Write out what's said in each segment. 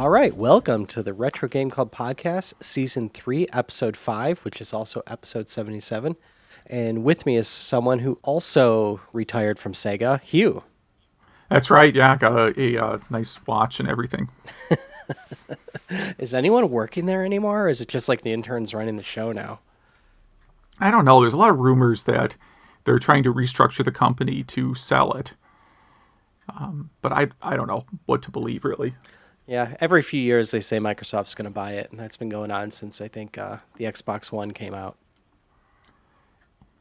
All right, welcome to the Retro Game Club Podcast, Season 3, Episode 5, which is also Episode 77. And with me is someone who also retired from Sega, Hugh. That's right, yeah, got a nice watch and everything. Is anyone working there anymore, or is it just like the interns running the show now? I don't know, there's a lot of rumors that they're trying to restructure the company to sell it. But I don't know what to believe, really. Yeah, every few years they say Microsoft's going to buy it, and that's been going on since I think the Xbox One came out.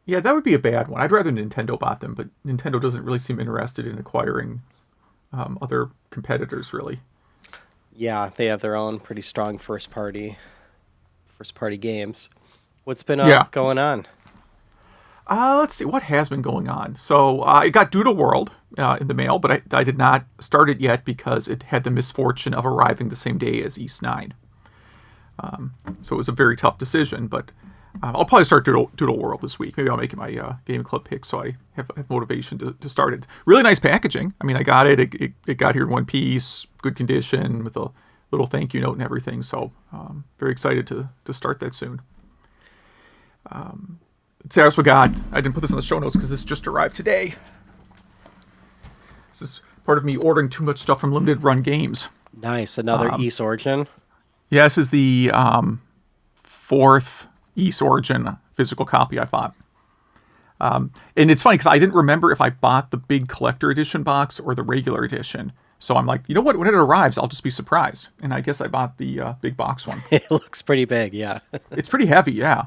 Yeah, that would be a bad one. I'd rather Nintendo bought them, but Nintendo doesn't really seem interested in acquiring other competitors, really. Yeah, they have their own pretty strong first party games. What's been going on? Let's see, what has been going on? So I got Doodle World in the mail, but I did not start it yet because it had the misfortune of arriving the same day as East 9. So it was a very tough decision, but I'll probably start Doodle World this week. Maybe I'll make it my Game Club pick so I have motivation to start it. Really nice packaging. I mean, I got it. It got here in one piece, good condition, with a little thank you note and everything. So very excited to start that soon. I also got, I didn't put this in the show notes because this just arrived today. This is part of me ordering too much stuff from Limited Run Games. Nice. Another East Origin? Yeah, this is the fourth East Origin physical copy I bought. And it's funny because I didn't remember if I bought the big collector edition box or the regular edition. So I'm like, you know what? When it arrives, I'll just be surprised. And I guess I bought the big box one. It looks pretty big, yeah. It's pretty heavy, yeah.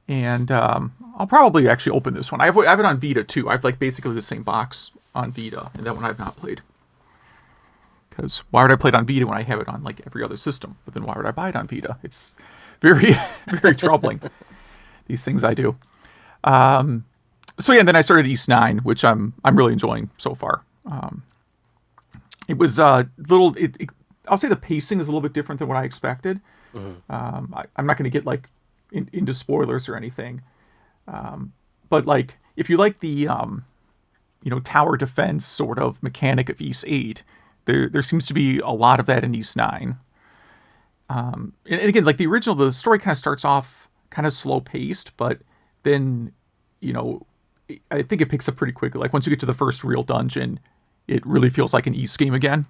And I'll probably actually open this one. I have it on Vita, too. I have like basically the same box on Vita, and that one I've not played. Because why would I play it on Vita when I have it on like every other system? But then why would I buy it on Vita? It's very, very troubling, these things I do. So yeah, and then I started East 9, which I'm really enjoying so far. It was a little, I'll say the pacing is a little bit different than what I expected. Mm-hmm. I'm not going to get like into spoilers or anything. But like, if you like the, tower defense sort of mechanic of East 8, there seems to be a lot of that in East 9. And again, like the story kind of starts off kind of slow paced, but then, I think it picks up pretty quickly. Like once you get to the first real dungeon, it really feels like an East game again.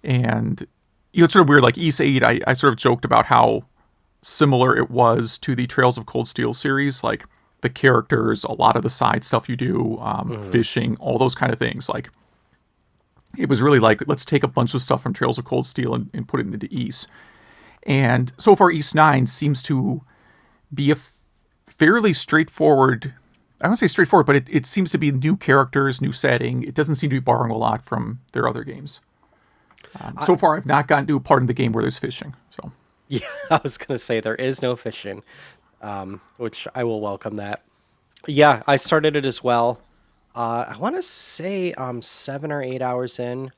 And, it's sort of weird, like East 8, I sort of joked about how similar it was to the Trails of Cold Steel series, like the characters, a lot of the side stuff you do, fishing, all those kind of things. Like it was really like, let's take a bunch of stuff from Trails of Cold Steel and put it into East. And so far, East 9 seems to be a fairly straightforward, I won't say straightforward, but it seems to be new characters, new setting. It doesn't seem to be borrowing a lot from their other games. So far, I've not gotten to a part in the game where there's fishing, so... Yeah, I was going to say there is no fishing, which I will welcome that. Yeah, I started it as well. I want to say 7 or 8 hours in.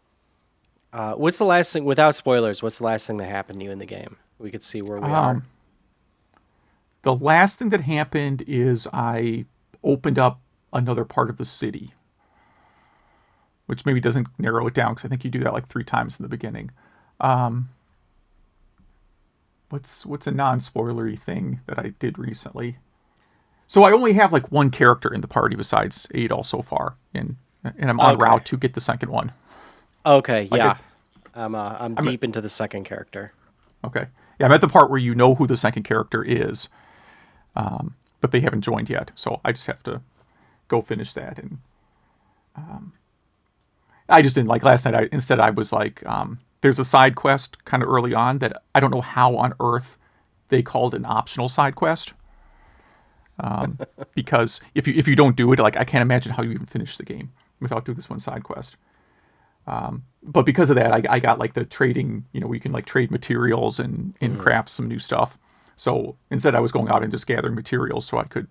What's the last thing, without spoilers, what's the last thing that happened to you in the game? We could see where we are. The last thing that happened is I opened up another part of the city, which maybe doesn't narrow it down because I think you do that like 3 times in the beginning. What's a non-spoilery thing that I did recently? So I only have like one character in the party besides Adol so far, and I'm on route to get the second one. Okay, like yeah, I'm deep into the second character. Okay, yeah, I'm at the part where you know who the second character is, but they haven't joined yet, so I just have to go finish that. And I just didn't like last night. I was like. There's a side quest kind of early on that I don't know how on earth they called an optional side quest. Because if you don't do it, like I can't imagine how you even finish the game without doing this one side quest. But because of that, I got like the trading, where you can like trade materials and craft some new stuff. So instead I was going out and just gathering materials so I could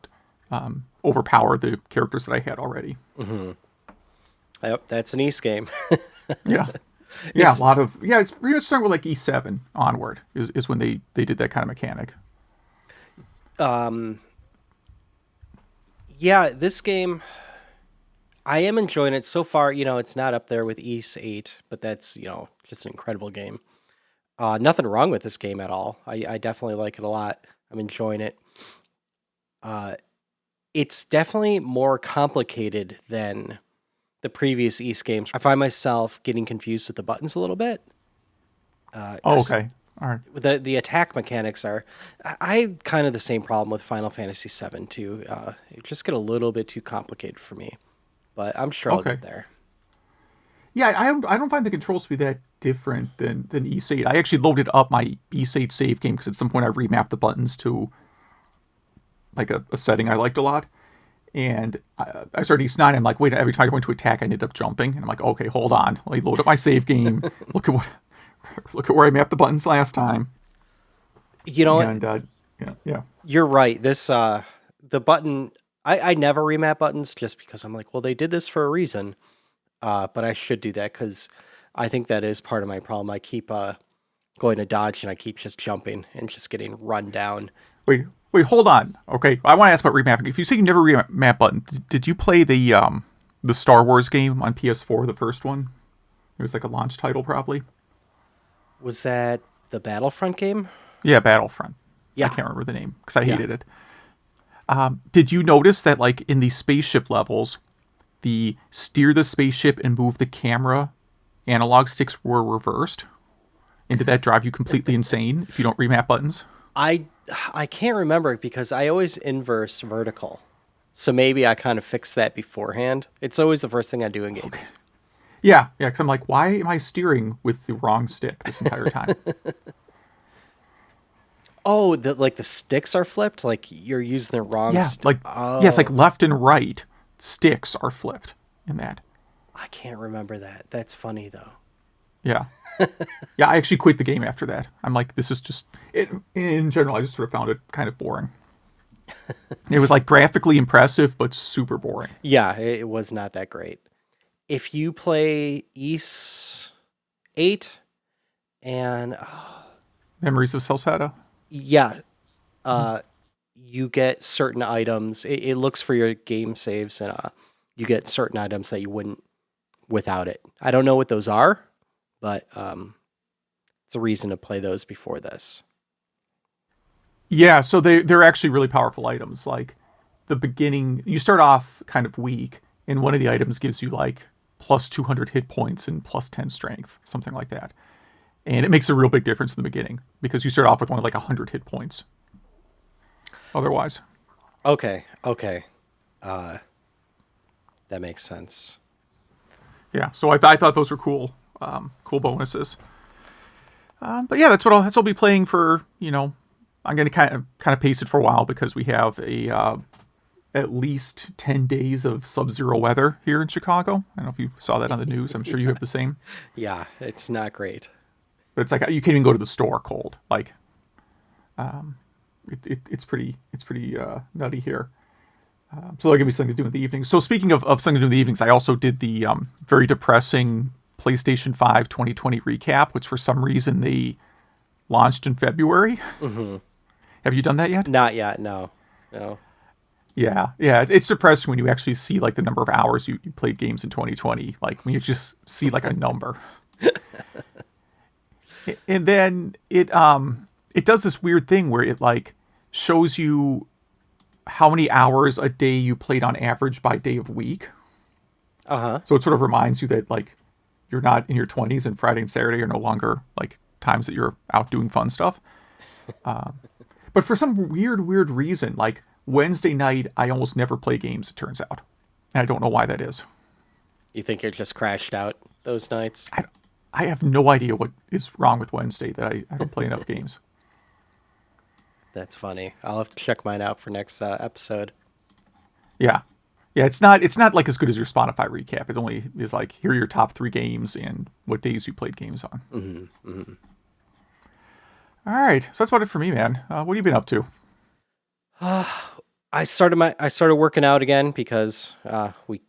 overpower the characters that I had already. Mm-hmm. Yep, that's an East game. Yeah. Yeah, it's pretty much starting with like E7 onward is when they did that kind of mechanic. Yeah, this game, I am enjoying it so far. It's not up there with East 8, but that's, just an incredible game. Nothing wrong with this game at all. I definitely like it a lot. I'm enjoying it. Uh, it's definitely more complicated than the previous East games. I find myself getting confused with the buttons a little bit. Oh, 'Cause okay. All right. the attack mechanics are, I kind of the same problem with Final Fantasy VII too. It just get a little bit too complicated for me, but I'm sure I'll Okay. get there. Yeah, I don't find the controls to be that different than East 8. I actually loaded up my East 8 save game because at some point I remapped the buttons to like a setting I liked a lot. And I started East 9. I'm like, wait, every time I went to attack, I ended up jumping. And I'm like, okay, hold on. Let me load up my save game. Look at where I mapped the buttons last time. You know, And yeah. you're right. This the button. I never remap buttons just because I'm like, well, they did this for a reason. But I should do that because I think that is part of my problem. I keep going to dodge and I keep just jumping and just getting run down. Wait, hold on. Okay, I want to ask about remapping. If you say you never remap button, did you play the Star Wars game on PS4, the first one? It was like a launch title, probably. Was that the Battlefront game? Yeah, Battlefront. Yeah. I can't remember the name because I hated it. Did you notice that, like, in the spaceship levels, the steer the spaceship and move the camera analog sticks were reversed? And did that drive you completely insane if you don't remap buttons? I can't remember because I always inverse vertical. So maybe I kind of fixed that beforehand. It's always the first thing I do in games. Okay. Yeah, because I'm like, why am I steering with the wrong stick this entire time? Oh, like the sticks are flipped? Like you're using the wrong Yeah, like yes, like left and right sticks are flipped in that. I can't remember that. That's funny though. Yeah. Yeah, I actually quit the game after that. I'm like, this is just in general, I just sort of found it kind of boring. It was like graphically impressive, but super boring. Yeah, it was not that great. If you play East 8 and Memories of Celceta? yeah, you get certain items. It looks for your game saves and you get certain items that you wouldn't without it. I don't know what those are, but it's a reason to play those before this. Yeah, so they're actually really powerful items. Like the beginning, you start off kind of weak, and one of the items gives you like plus 200 hit points and plus 10 strength, something like that. And it makes a real big difference in the beginning because you start off with only like 100 hit points. Otherwise. Okay. That makes sense. Yeah, so I thought those were cool, cool bonuses. But yeah, that's what I'll be playing for. I'm going to kind of pace it for a while because we have at least 10 days of sub-zero weather here in Chicago. I don't know if you saw that on the news. I'm sure you have the same. Yeah, it's not great. But it's like you can't even go to the store cold. Like, it's pretty nutty here. So that'll give me something to do in the evenings. So speaking of something to do in the evenings, I also did the very depressing PlayStation 5 2020 recap, which for some reason they launched in February. Mm-hmm. Have you done that yet? Not yet, no. Yeah. It's depressing when you actually see like the number of hours you played games in 2020. Like when you just see like a number. And then it does this weird thing where it like shows you how many hours a day you played on average by day of week. Uh-huh. So it sort of reminds you that like you're not in your 20s and Friday and Saturday are no longer like times that you're out doing fun stuff. But for some weird reason, like Wednesday night, I almost never play games, it turns out. And I don't know why that is. You think you're just crashed out those nights? I have no idea what is wrong with Wednesday that I don't play enough games. That's funny. I'll have to check mine out for next episode. Yeah. It's not like as good as your Spotify recap. It only is like, here are your top 3 games and what days you played games on. Mm-hmm, mm-hmm. All right. So that's about it for me, man. What have you been up to? I started working out again because we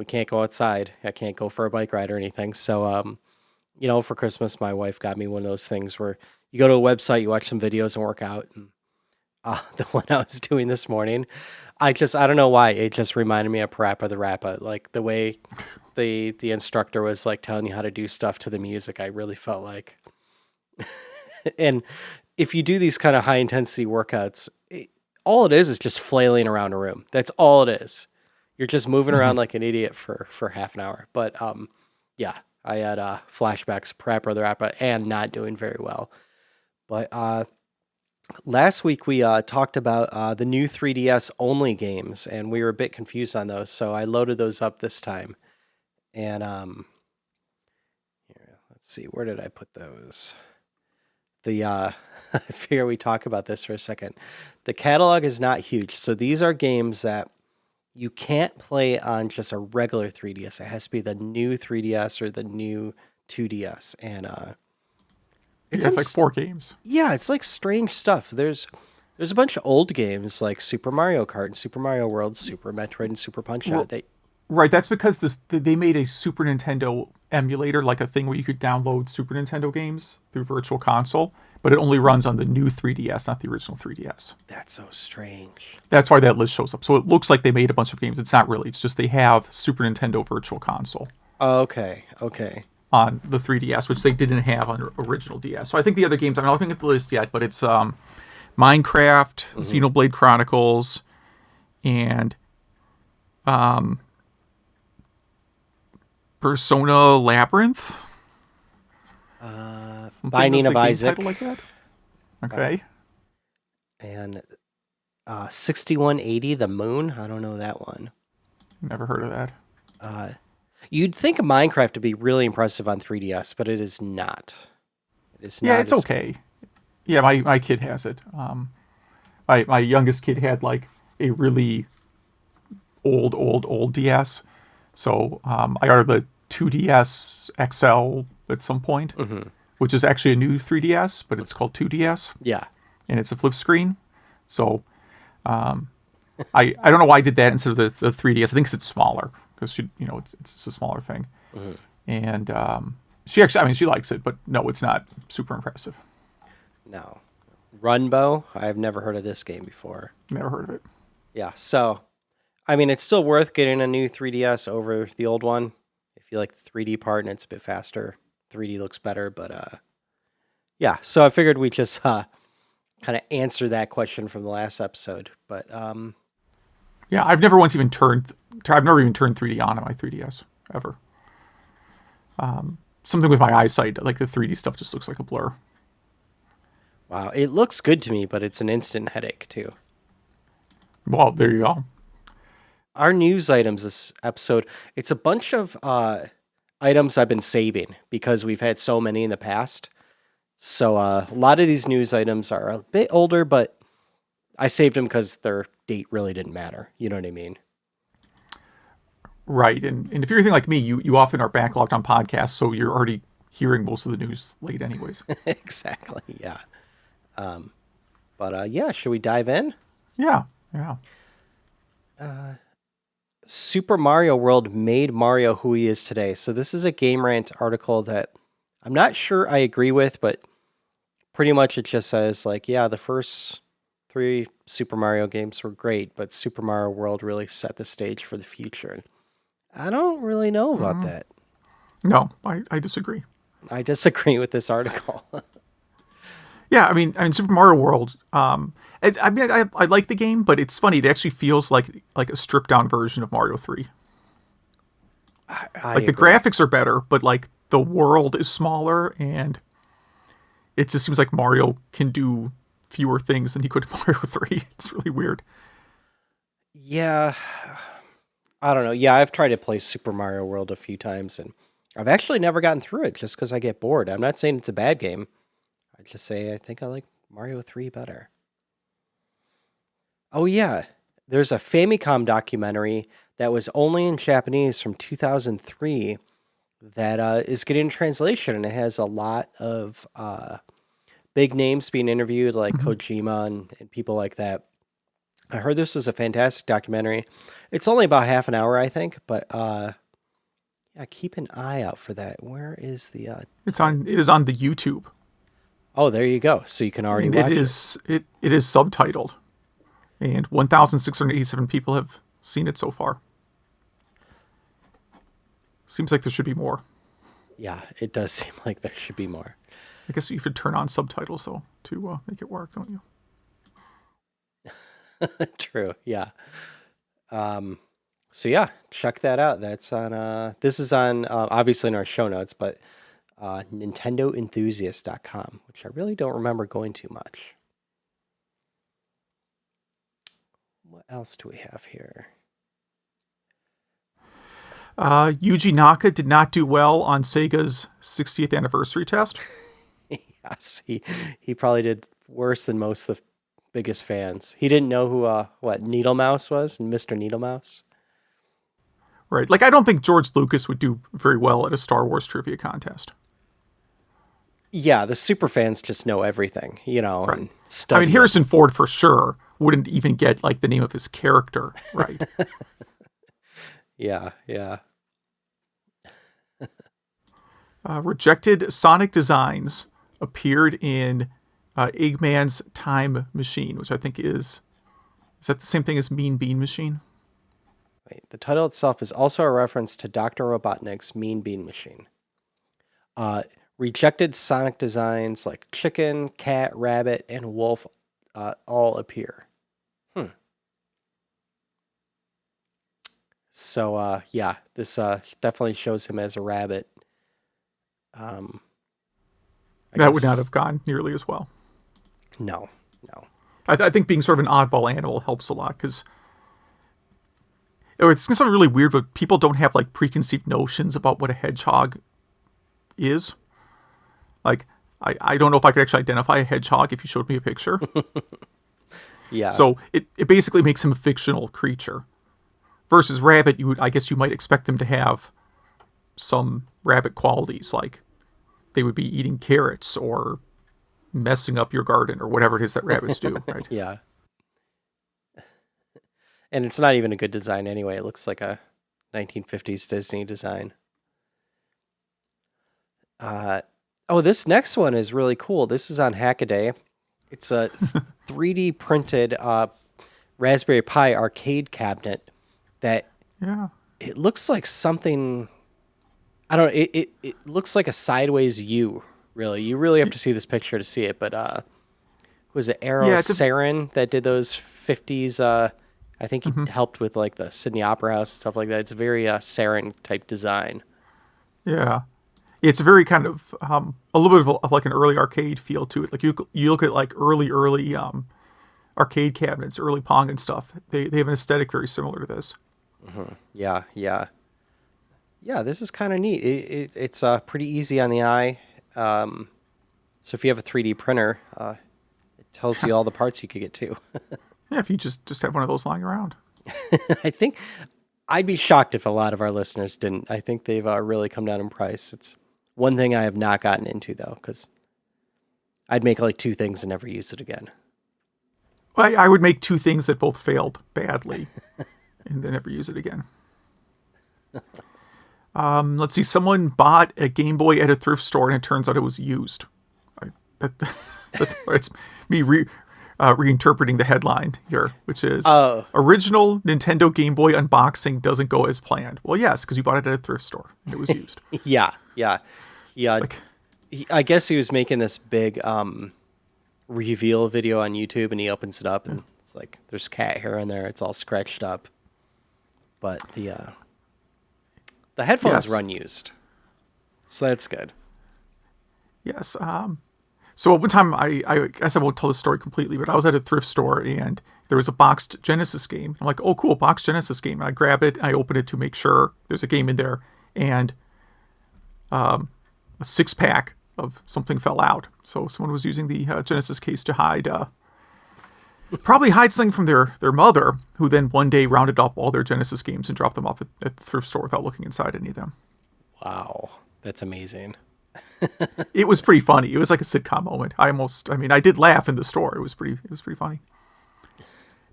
can't go outside. I can't go for a bike ride or anything. So for Christmas, my wife got me one of those things where you go to a website, you watch some videos and work out. And, the one I was doing this morning, I don't know why, it just reminded me of Parappa the Rappa. Like the way the instructor was like telling you how to do stuff to the music, I really felt like And if you do these kind of high intensity workouts, all it is just flailing around a room. That's all it is. You're just moving around like an idiot for half an hour. But yeah, I had flashbacks of Parappa the Rapper and not doing very well. But last week we talked about the new 3DS only games, and we were a bit confused on those. So I loaded those up this time. And here, let's see, where did I put those? I figure we talk about this for a second. The catalog is not huge, so these are games that you can't play on just a regular 3DS. It has to be the new 3DS or the new 2DS, and It's like 4 games. yeah, it's like strange stuff. There's a bunch of old games like Super Mario Kart and Super Mario World, Super Metroid, and Super Punch Out. Right, that's because they made a Super Nintendo emulator, like a thing where you could download Super Nintendo games through Virtual Console, but it only runs on the new 3DS, not the original 3DS. That's so strange. That's why that list shows up. So it looks like they made a bunch of games. It's not really. It's just they have Super Nintendo Virtual Console Okay. on the 3DS, which they didn't have on original DS. So I think the other games, I'm not looking at the list yet, but it's Minecraft, Xenoblade Chronicles, and Persona Labyrinth. Binding of Isaac. Title like that? Okay. And 6180, The Moon. I don't know that one. Never heard of that. You'd think Minecraft would be really impressive on 3DS, but it is not. It is not. Yeah, it's okay. Yeah, my kid has it. My youngest kid had like a really old DS. So I ordered the 2DS XL at some point, which is actually a new 3DS, but it's called 2DS. Yeah. And it's a flip screen. So I don't know why I did that instead of the 3DS. I think it's smaller because it's just a smaller thing. And she actually, she likes it, but no, it's not super impressive. No. Runbow. I've never heard of this game before. Never heard of it. Yeah. So, it's still worth getting a new 3DS over the old one. If you like the 3D part and it's a bit faster, 3D looks better. But yeah. So I figured we just kind of answer that question from the last episode. But yeah, I've never even turned 3D on my 3DS ever. Something with my eyesight, like the 3D stuff just looks like a blur. Wow, it looks good to me, but it's an instant headache too. Well, there you go. Our news items this episode, it's a bunch of items I've been saving because we've had so many in the past. So a lot of these news items are a bit older, but I saved them because their date really didn't matter. You know what I mean? Right. And if you're anything like me, you often are backlogged on podcasts, so you're already hearing most of the news late anyways. Exactly, yeah. But yeah, should we dive in? Yeah. Super Mario World made Mario who he is today. So this is a Game Rant article that I'm not sure I agree with, but pretty much it just says like, yeah, the first 3 Super Mario games were great, but Super Mario World really set the stage for the future. I don't really know about that. No, I disagree. I disagree with this article. Yeah, Super Mario World. I like the game, but it's funny. It actually feels like a stripped down version of Mario 3. I like the agree. graphics are better, but like the world is smaller, and it just seems like Mario can do fewer things than he could in Mario 3. It's really weird. Yeah, I don't know. Yeah, I've tried to play Super Mario World a few times, and I've actually never gotten through it just because I get bored. I'm not saying it's a bad game. I just say I think I like Mario 3 better. Oh yeah, there's a Famicom documentary that was only in Japanese from 2003 that is getting a translation, and it has a lot of big names being interviewed, like Kojima and people like that. I heard this was a fantastic documentary. It's only about half an hour, I think, but yeah, keep an eye out for that. Where is the? It is on the YouTube. Oh, there you go. So you can already watch it. It is subtitled, and 1,687 people have seen it so far. Seems like there should be more. Yeah, it does seem like there should be more. I guess you could turn on subtitles though to make it work, don't you? True. Yeah. So yeah, check that out. That's on. This is on obviously in our show notes, but NintendoEnthusiast.com, which I really don't remember going too much. What else do we have here? Yuji Naka did not do well on Sega's 60th anniversary test. Yes, he probably did worse than most of the biggest fans. He didn't know who what NEEDLEMOUSE was, and Mr. NEEDLEMOUSE. Right. Like, I don't think George Lucas would do very well at a Star Wars trivia contest. Yeah, the super fans just know everything, you know. Right. And I mean, Harrison Ford for sure wouldn't even get like the name of his character right. Yeah, yeah. Rejected Sonic designs appeared in Eggman's Time Machine, which I think is that the same thing as Mean Bean Machine? Wait, the title itself is also a reference to Dr. Robotnik's Mean Bean Machine. Rejected Sonic designs like chicken, cat, rabbit, and wolf all appear. So, yeah, this definitely shows him as a rabbit. That would not have gone nearly as well. No. I think being sort of an oddball animal helps a lot because it's going to sound really weird, but people don't have like preconceived notions about what a hedgehog is. Like, I don't know if I could actually identify a hedgehog if you showed me a picture. Yeah. So it basically makes him a fictional creature. Versus rabbit, I guess you might expect them to have some rabbit qualities, like they would be eating carrots or messing up your garden or whatever it is that rabbits do, right? Yeah. And it's not even a good design anyway. It looks like a 1950s Disney design. This next one is really cool. This is on Hackaday. It's a 3D printed Raspberry Pi arcade cabinet that it looks like something. I don't know. It looks like a sideways U. Really, you really have to see this picture to see it. But was it Arrow Sarin that did those 50s? I think he helped with like the Sydney Opera House and stuff like that. It's a very Sarin type design. Yeah, it's very kind of a little bit of like an early arcade feel to it. Like you look at like early arcade cabinets, early Pong and stuff. They have an aesthetic very similar to this. Mm-hmm. Yeah. This is kind of neat. It's pretty easy on the eye. So if you have a 3D printer, it tells you all the parts you could get too. Yeah, if you just have one of those lying around. I think I'd be shocked if a lot of our listeners didn't. I think they've really come down in price. It's one thing I have not gotten into though, because I'd make like two things and never use it again. I would make two things that both failed badly and then never use it again. Let's see. Someone bought a Game Boy at a thrift store, and it turns out it was used. It's me reinterpreting the headline here, which is original Nintendo Game Boy unboxing doesn't go as planned. Well, yes, because you bought it at a thrift store and it was used. Yeah. I guess he was making this big reveal video on YouTube, and he opens it up, and it's like there's cat hair in there. It's all scratched up, but the headphones run used, so that's good. Yes. So one time, I guess I won't tell the story completely, but I was at a thrift store and there was a boxed Genesis game. I'm like, oh, cool, boxed Genesis game. And I grab it, and I open it to make sure there's a game in there, and a 6-pack of something fell out. So someone was using the Genesis case to hide something from their mother, who then one day rounded up all their Genesis games and dropped them off at the thrift store without looking inside any of them. Wow, that's amazing. It was pretty funny. It was like a sitcom moment. I did laugh in the store. It was pretty funny.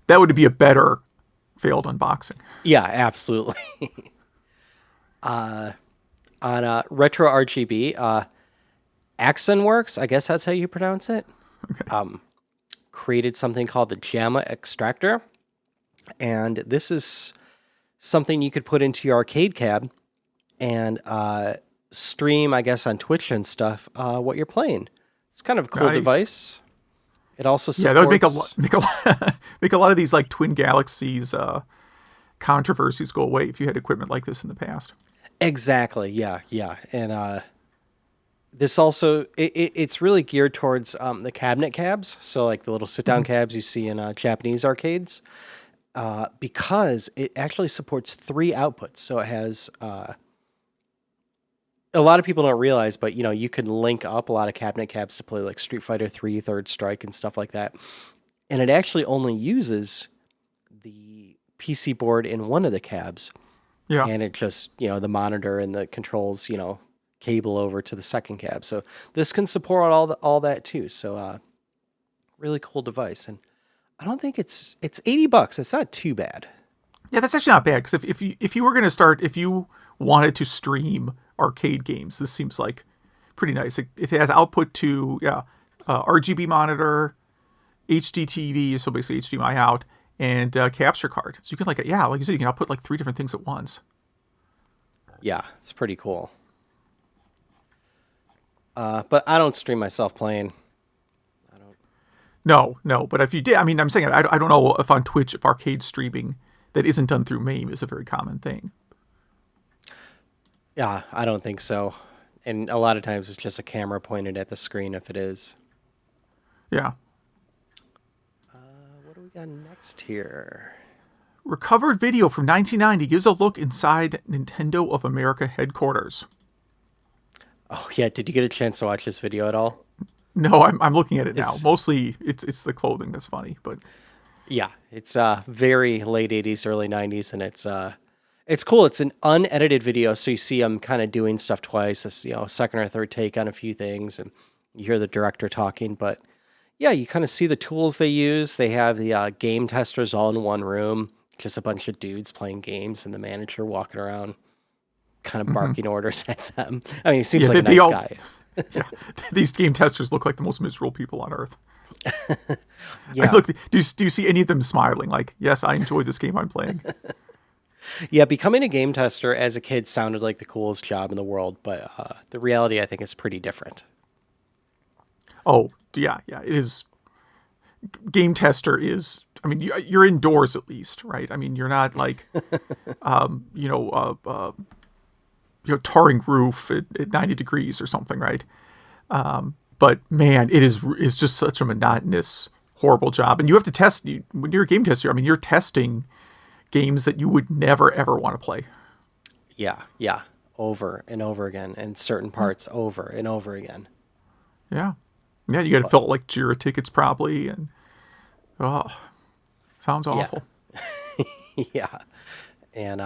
That would be a better failed unboxing. Yeah, absolutely. On Retro RGB, Axunworks, I guess that's how you pronounce it. Okay. Created something called the JAMMA Extractor, and this is something you could put into your arcade cab and stream, I guess, on Twitch and stuff, what you're playing. It's kind of a cool Nice. device. It also Yeah, that would supports. make a lot of these like Twin Galaxies controversies go away if you had equipment like this in the past. Exactly. Yeah. Yeah. And this also it's really geared towards the cabinet cabs. So like the little sit down cabs you see in Japanese arcades. Because it actually supports 3 outputs. So it has a lot of people don't realize, but you can link up a lot of cabinet cabs to play like Street Fighter 3, Third Strike, and stuff like that. And it actually only uses the PC board in one of the cabs, Yeah. and it just the monitor and the controls cable over to the second cab. So this can support all that too. So really cool device, and I don't think it's $80. It's not too bad. Yeah, that's actually not bad because if you were gonna start, if you wanted to stream arcade games, this seems like pretty nice. It has output to RGB monitor, HD TV, so basically HDMI out, and capture card. So you can like you said, you can output like 3 different things at once. Yeah, it's pretty cool. But I don't stream myself playing. No, but if you did, I mean, I'm saying I don't know if on Twitch, if arcade streaming that isn't done through MAME is a very common thing. Yeah, I don't think so. And a lot of times it's just a camera pointed at the screen if it is. Yeah. What do we got next here? Recovered video from 1990 gives a look inside Nintendo of America headquarters. Oh yeah, did you get a chance to watch this video at all? No, I'm looking at it now. It's- Mostly it's the clothing that's funny, but Yeah, it's very late 80s, early 90s, and it's cool. It's an unedited video, so you see them kind of doing stuff twice, second or third take on a few things, and you hear the director talking. But yeah, you kind of see the tools they use. They have the game testers all in one room, just a bunch of dudes playing games, and the manager walking around, kind of barking orders at them. I mean, he seems like a nice guy. yeah, these game testers look like the most miserable people on earth. Yeah, Do you see any of them smiling? Like, yes, I enjoy this game I'm playing. yeah. Becoming a game tester as a kid sounded like the coolest job in the world, but the reality, I think, is pretty different. Oh, yeah, it is. Game tester is. I mean, you're indoors at least, right? I mean, you're not like, tarring roof at 90 degrees or something, right? But man, it's just such a monotonous, horrible job. And you have to test, when you're a game tester, I mean, you're testing games that you would never, ever want to play. Yeah. Over and over again, and certain parts over and over again. Yeah. Yeah, you got to fill out like Jira tickets probably. And, sounds awful. Yeah. And,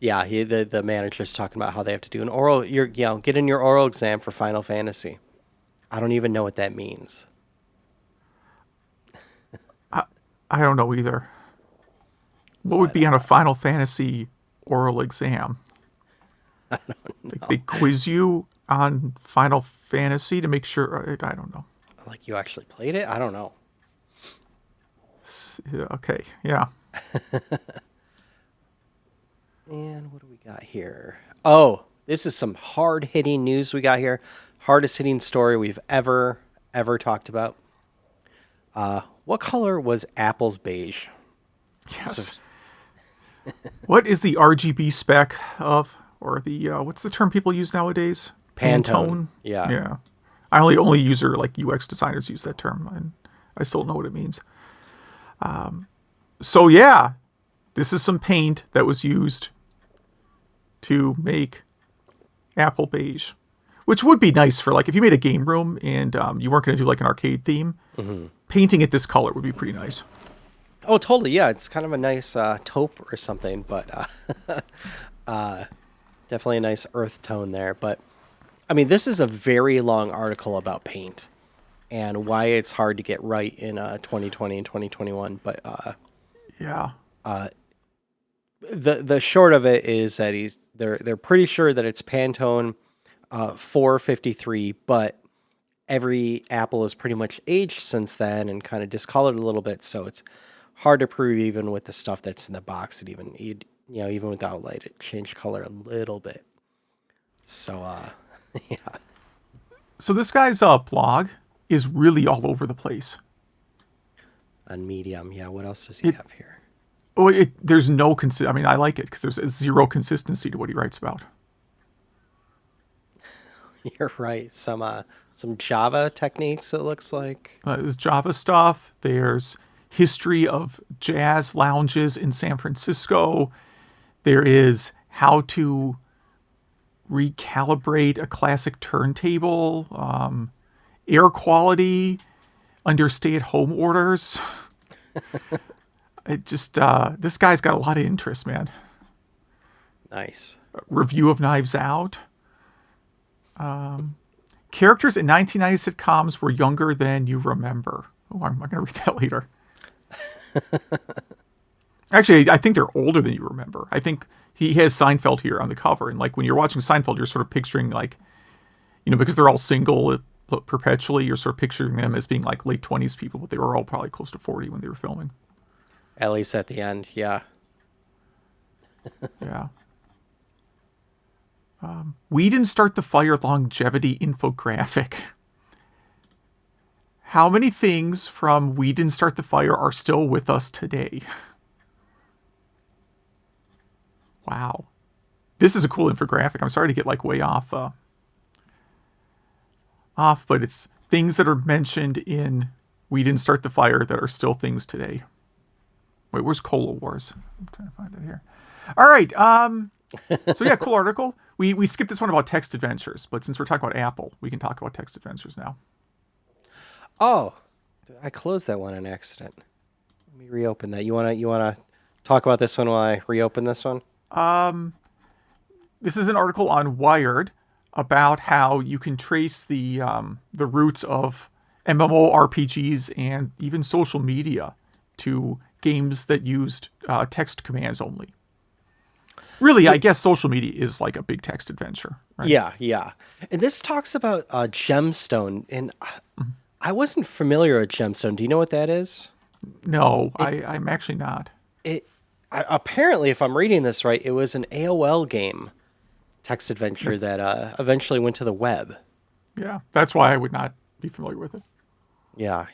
the manager's talking about how they have to do an oral, get in your oral exam for Final Fantasy. I don't even know what that means. I don't know either. What would be on a Final Fantasy oral exam? I don't know. Like they quiz you on Final Fantasy to make sure. I don't know. Like you actually played it? I don't know. Okay, yeah. And what do we got here? Oh, this is some hard-hitting news we got here. Hardest-hitting story we've ever talked about. What color was Apple's beige? Yes. What is the RGB spec of, or the what's the term people use nowadays? Pantone. Yeah. Yeah. I only user like UX designers use that term, and I still don't know what it means. So yeah, this is some paint that was used to make Apple beige, which would be nice for like if you made a game room and you weren't going to do like an arcade theme. Mm-hmm. Painting it this color would be pretty nice. Oh, totally. Yeah, it's kind of a nice taupe or something, but definitely a nice earth tone there. But I mean, this is a very long article about paint and why it's hard to get right in 2020 and 2021. But yeah. The short of it is that they're pretty sure that it's Pantone 453, but every Apple is pretty much aged since then and kind of discolored a little bit, so it's hard to prove even with the stuff that's in the box. That even without light, it changed color a little bit. So yeah. So this guy's blog is really all over the place. On Medium, yeah. What else does he have here? There's no I mean, I like it because there's zero consistency to what he writes about. You're right. Some Java techniques, it looks like. There's Java stuff. There's history of jazz lounges in San Francisco. There is how to recalibrate a classic turntable, air quality under stay-at-home orders. It just this guy's got a lot of interest, man. Nice. Review of Knives Out. Characters in 1990 sitcoms were younger than you remember. Oh, I'm going to read that later. Actually, I think they're older than you remember. I think he has Seinfeld here on the cover. And like when you're watching Seinfeld, you're sort of picturing like, because they're all single perpetually, you're sort of picturing them as being like late 20s people, but they were all probably close to 40 when they were filming. At least at the end, yeah. Yeah. We didn't start the fire longevity infographic. How many things from We Didn't Start the Fire are still with us today? Wow. This is a cool infographic. I'm sorry to get like way off, but it's things that are mentioned in We Didn't Start the Fire that are still things today. Wait, where's Cola Wars? I'm trying to find that here. All right. So yeah, cool article. We skipped this one about text adventures, but since we're talking about Apple, we can talk about text adventures now. Oh, I closed that one on accident. Let me reopen that. You wanna talk about this one while I reopen this one? This is an article on Wired about how you can trace the roots of MMORPGs and even social media to games that used text commands only. Really, I guess social media is like a big text adventure, right? Yeah. And this talks about Gemstone, and I wasn't familiar with Gemstone. Do you know what that is? No, I'm actually not. Apparently, if I'm reading this right, it was an AOL game text adventure that eventually went to the web. Yeah, that's why I would not be familiar with it. Yeah.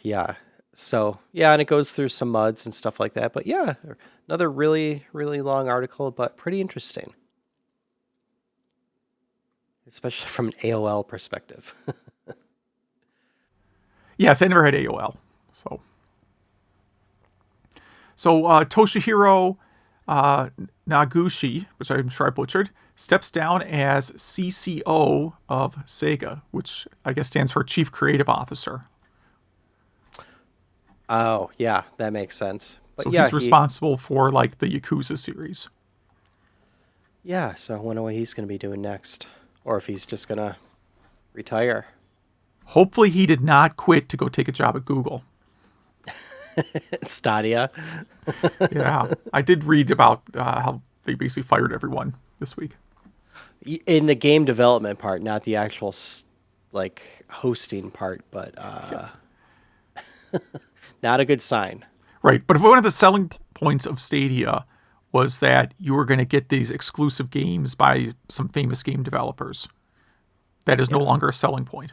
So, yeah, and it goes through some muds and stuff like that. But yeah, another really, really long article, but pretty interesting. Especially from an AOL perspective. Yes, I never had AOL. So Toshihiro Nagoshi, which I'm sure I butchered, steps down as CCO of Sega, which I guess stands for Chief Creative Officer. Oh, yeah, that makes sense. But so yeah, he's responsible for like the Yakuza series. Yeah, so I wonder what he's going to be doing next. Or if he's just going to retire. Hopefully he did not quit to go take a job at Google. Stadia. Yeah, I did read about how they basically fired everyone this week. In the game development part, not the actual like hosting part, but not a good sign. Right, but one of the selling points of Stadia was that you were going to get these exclusive games by some famous game developers. That is no longer a selling point.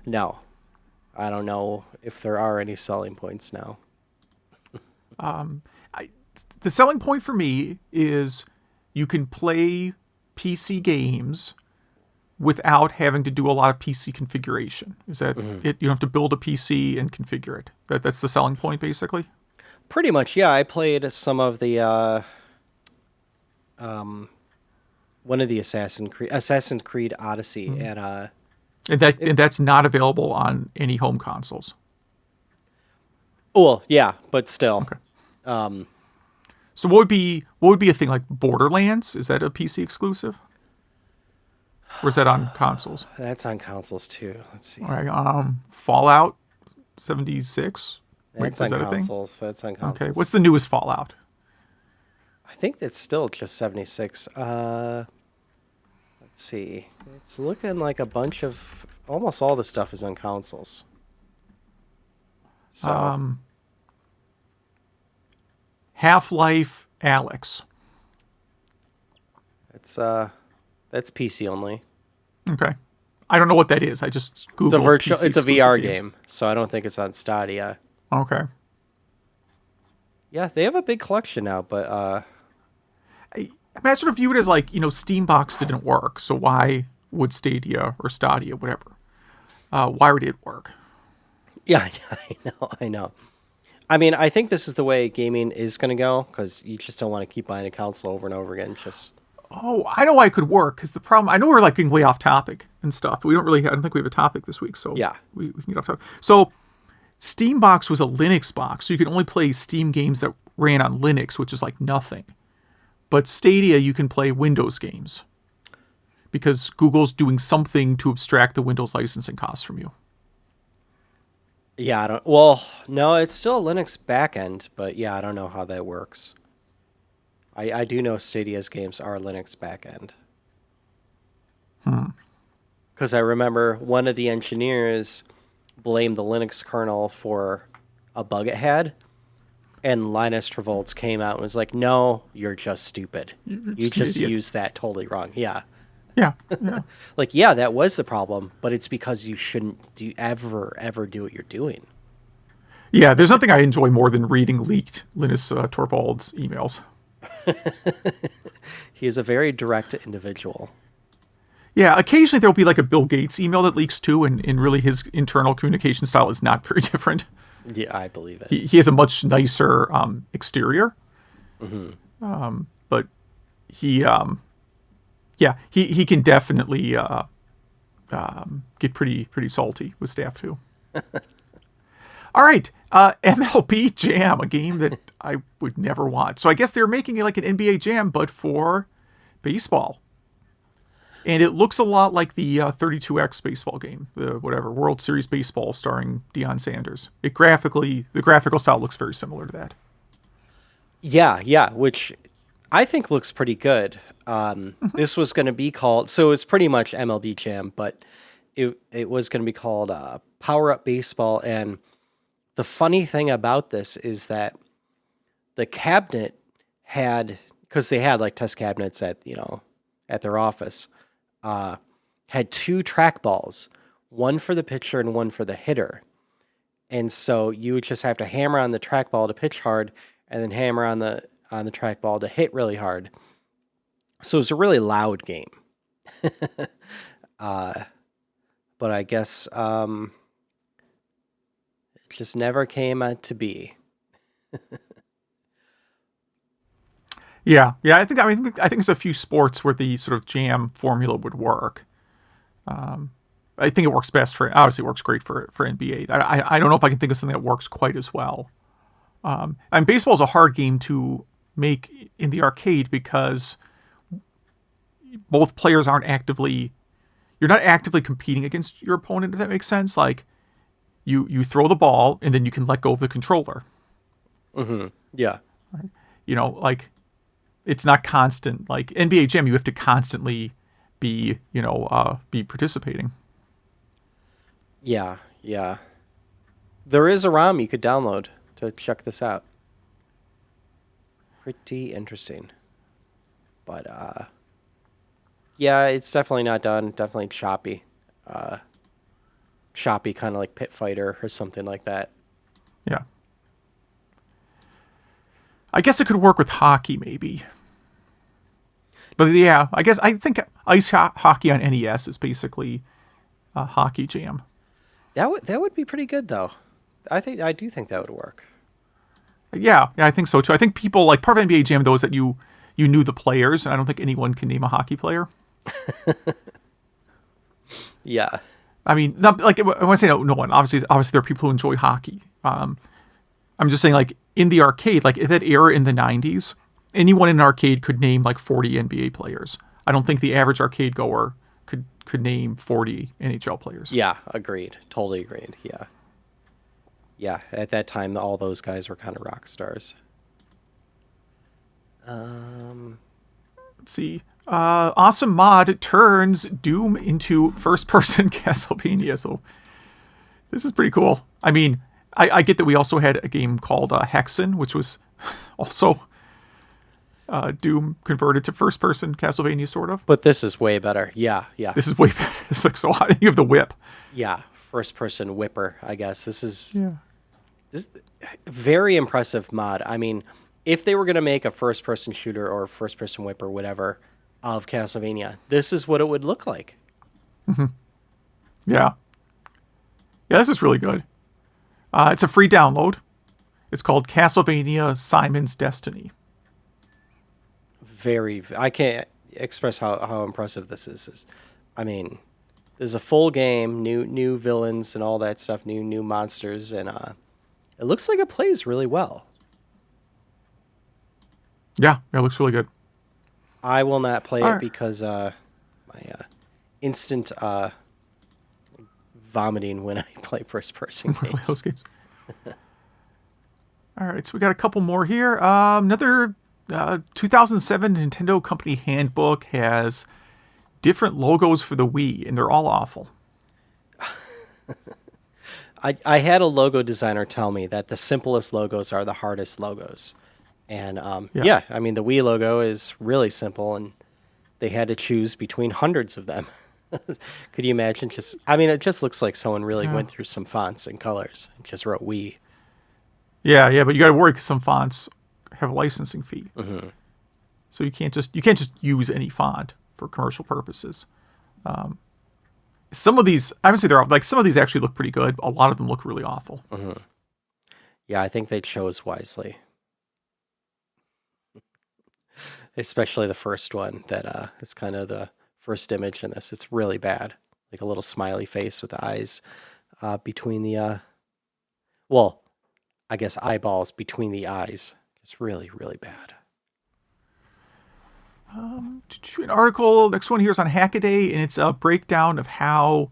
No. I don't know if there are any selling points now. The selling point for me is you can play PC games without having to do a lot of PC configuration. Is that it? You don't have to build a PC and configure it. That's the selling point, basically? Pretty much, yeah. I played some of the one of the Assassin's Creed Odyssey and that's not available on any home consoles. Well, yeah, but still. Okay. So what would be a thing like Borderlands? Is that a PC exclusive? Or is that on consoles? That's on consoles too. Let's see. All right. Fallout 76. That's on consoles. That's on consoles. Okay. What's the newest Fallout? I think that's still just 76. Let's see. It's looking like a bunch of almost all the stuff is on consoles. So Half-Life Alyx. that's PC only. Okay. I don't know what that is. I just Googled It's a virtual. PC It's a exclusive VR games. game, so I don't think it's on Stadia. Okay. Yeah, they have a big collection now, but I mean, I sort of view it as like, Steambox didn't work, so why would Stadia or Stadia, whatever, why would it work? yeah, I know. I mean, I think this is the way gaming is going to go because you just don't want to keep buying a console over and over again. Just Oh, I know why it could work, because the problem, I know we're like getting way off topic and stuff. I don't think we have a topic this week, so Yeah. we can get off topic. So Steambox was a Linux box, so you could only play Steam games that ran on Linux, which is like nothing. But Stadia, you can play Windows games because Google's doing something to abstract the Windows licensing costs from you. yeah, I don't. Well, no, it's still a Linux backend, but yeah, I don't know how that works. I do know Stadia's games are Linux backend. Because I remember one of the engineers blamed the Linux kernel for a bug it had, and Linus Torvalds came out and was like, "No, you're just stupid. You just an just idiot." used that totally wrong." Yeah, Yeah, yeah. like yeah, that was the problem, but it's because you shouldn't ever do what you're doing. Yeah, there's nothing I enjoy more than reading leaked Linus Torvalds emails. He is a very direct individual. Yeah, occasionally there'll be like a Bill Gates email that leaks too, and really his internal communication style is not very different. Yeah, I believe it. He has a much nicer exterior, but he can definitely get pretty salty with staff too. All right, MLB Jam, a game that I would never watch. So I guess they're making it like an NBA Jam, but for baseball. And it looks a lot like the 32X baseball game, the World Series Baseball starring Deion Sanders. The graphical style looks very similar to that. Yeah, which I think looks pretty good. This was going to be called, so it's pretty much MLB Jam, but it was going to be called Power Up Baseball. And the funny thing about this is that the cabinet had, because they had like test cabinets at their office, had two trackballs, one for the pitcher and one for the hitter. And so you would just have to hammer on the trackball to pitch hard, and then hammer on the trackball to hit really hard. So it was a really loud game. But I guess it just never came out to be. Yeah. I think there's a few sports where the sort of jam formula would work. I think it works best obviously it works great for NBA. I don't know if I can think of something that works quite as well. And baseball is a hard game to make in the arcade because both players you're not actively competing against your opponent, if that makes sense. Like you throw the ball and then you can let go of the controller. Mm-hmm. Yeah. Right? Like it's not constant. Like NBA Jam, you have to constantly be participating. Yeah. There is a ROM you could download to check this out. Pretty interesting. But yeah, it's definitely not done. Definitely choppy. Choppy, kind of like Pit Fighter or something like that. Yeah. I guess it could work with hockey, maybe. But yeah, I think ice hockey on NES is basically a hockey jam. That would be pretty good though. I do think that would work. Yeah, I think so too. I think people like part of NBA Jam though is that you knew the players, and I don't think anyone can name a hockey player. Yeah. I mean, not like when I say no one. Obviously there are people who enjoy hockey. I'm just saying, like in the arcade, like in that era in the '90s, anyone in an arcade could name like 40 NBA players. I don't think the average arcade goer could name 40 NHL players. Yeah, agreed. Totally agreed. Yeah. Yeah, at that time, all those guys were kind of rock stars. Let's see. Awesome Mod turns Doom into first-person Castlevania. So this is pretty cool. I mean, I get that we also had a game called Hexen, which was also Doom converted to first-person Castlevania, sort of. But this is way better. Yeah, yeah. This is way better. It's like so hot. You have the whip. Yeah, first-person whipper, I guess. This is Yeah. very impressive mod. I mean, if they were going to make a first-person shooter or first-person whip or whatever of Castlevania, this is what it would look like. Yeah. Yeah, this is really good. It's a free download. It's called Castlevania Simon's Destiny. I can't express how impressive this is. I mean, there's a full game, new villains and all that stuff, new monsters, and it looks like it plays really well. Yeah, it looks really good. I will not play All it right. because my instant vomiting when I play first person Really, games. those games. All right, so we got a couple more here. Another 2007 Nintendo Company Handbook has different logos for the Wii, and they're all awful. I had a logo designer tell me that the simplest logos are the hardest logos. And yeah, I mean, the Wii logo is really simple, and they had to choose between hundreds of them. Could you imagine? It just looks like someone really went through some fonts and colors and just wrote Wii. Yeah, but you got to worry because some fonts have a licensing fee, so you can't just use any font for commercial purposes. Some of these, I would say some of these actually look pretty good. A lot of them look really awful. Yeah, I think they chose wisely. Especially the first one that is kind of the first image in this. It's really bad. Like a little smiley face with the eyes between the, I guess eyeballs between the eyes. It's really, really bad. An article, next one here is on Hackaday, and it's a breakdown of how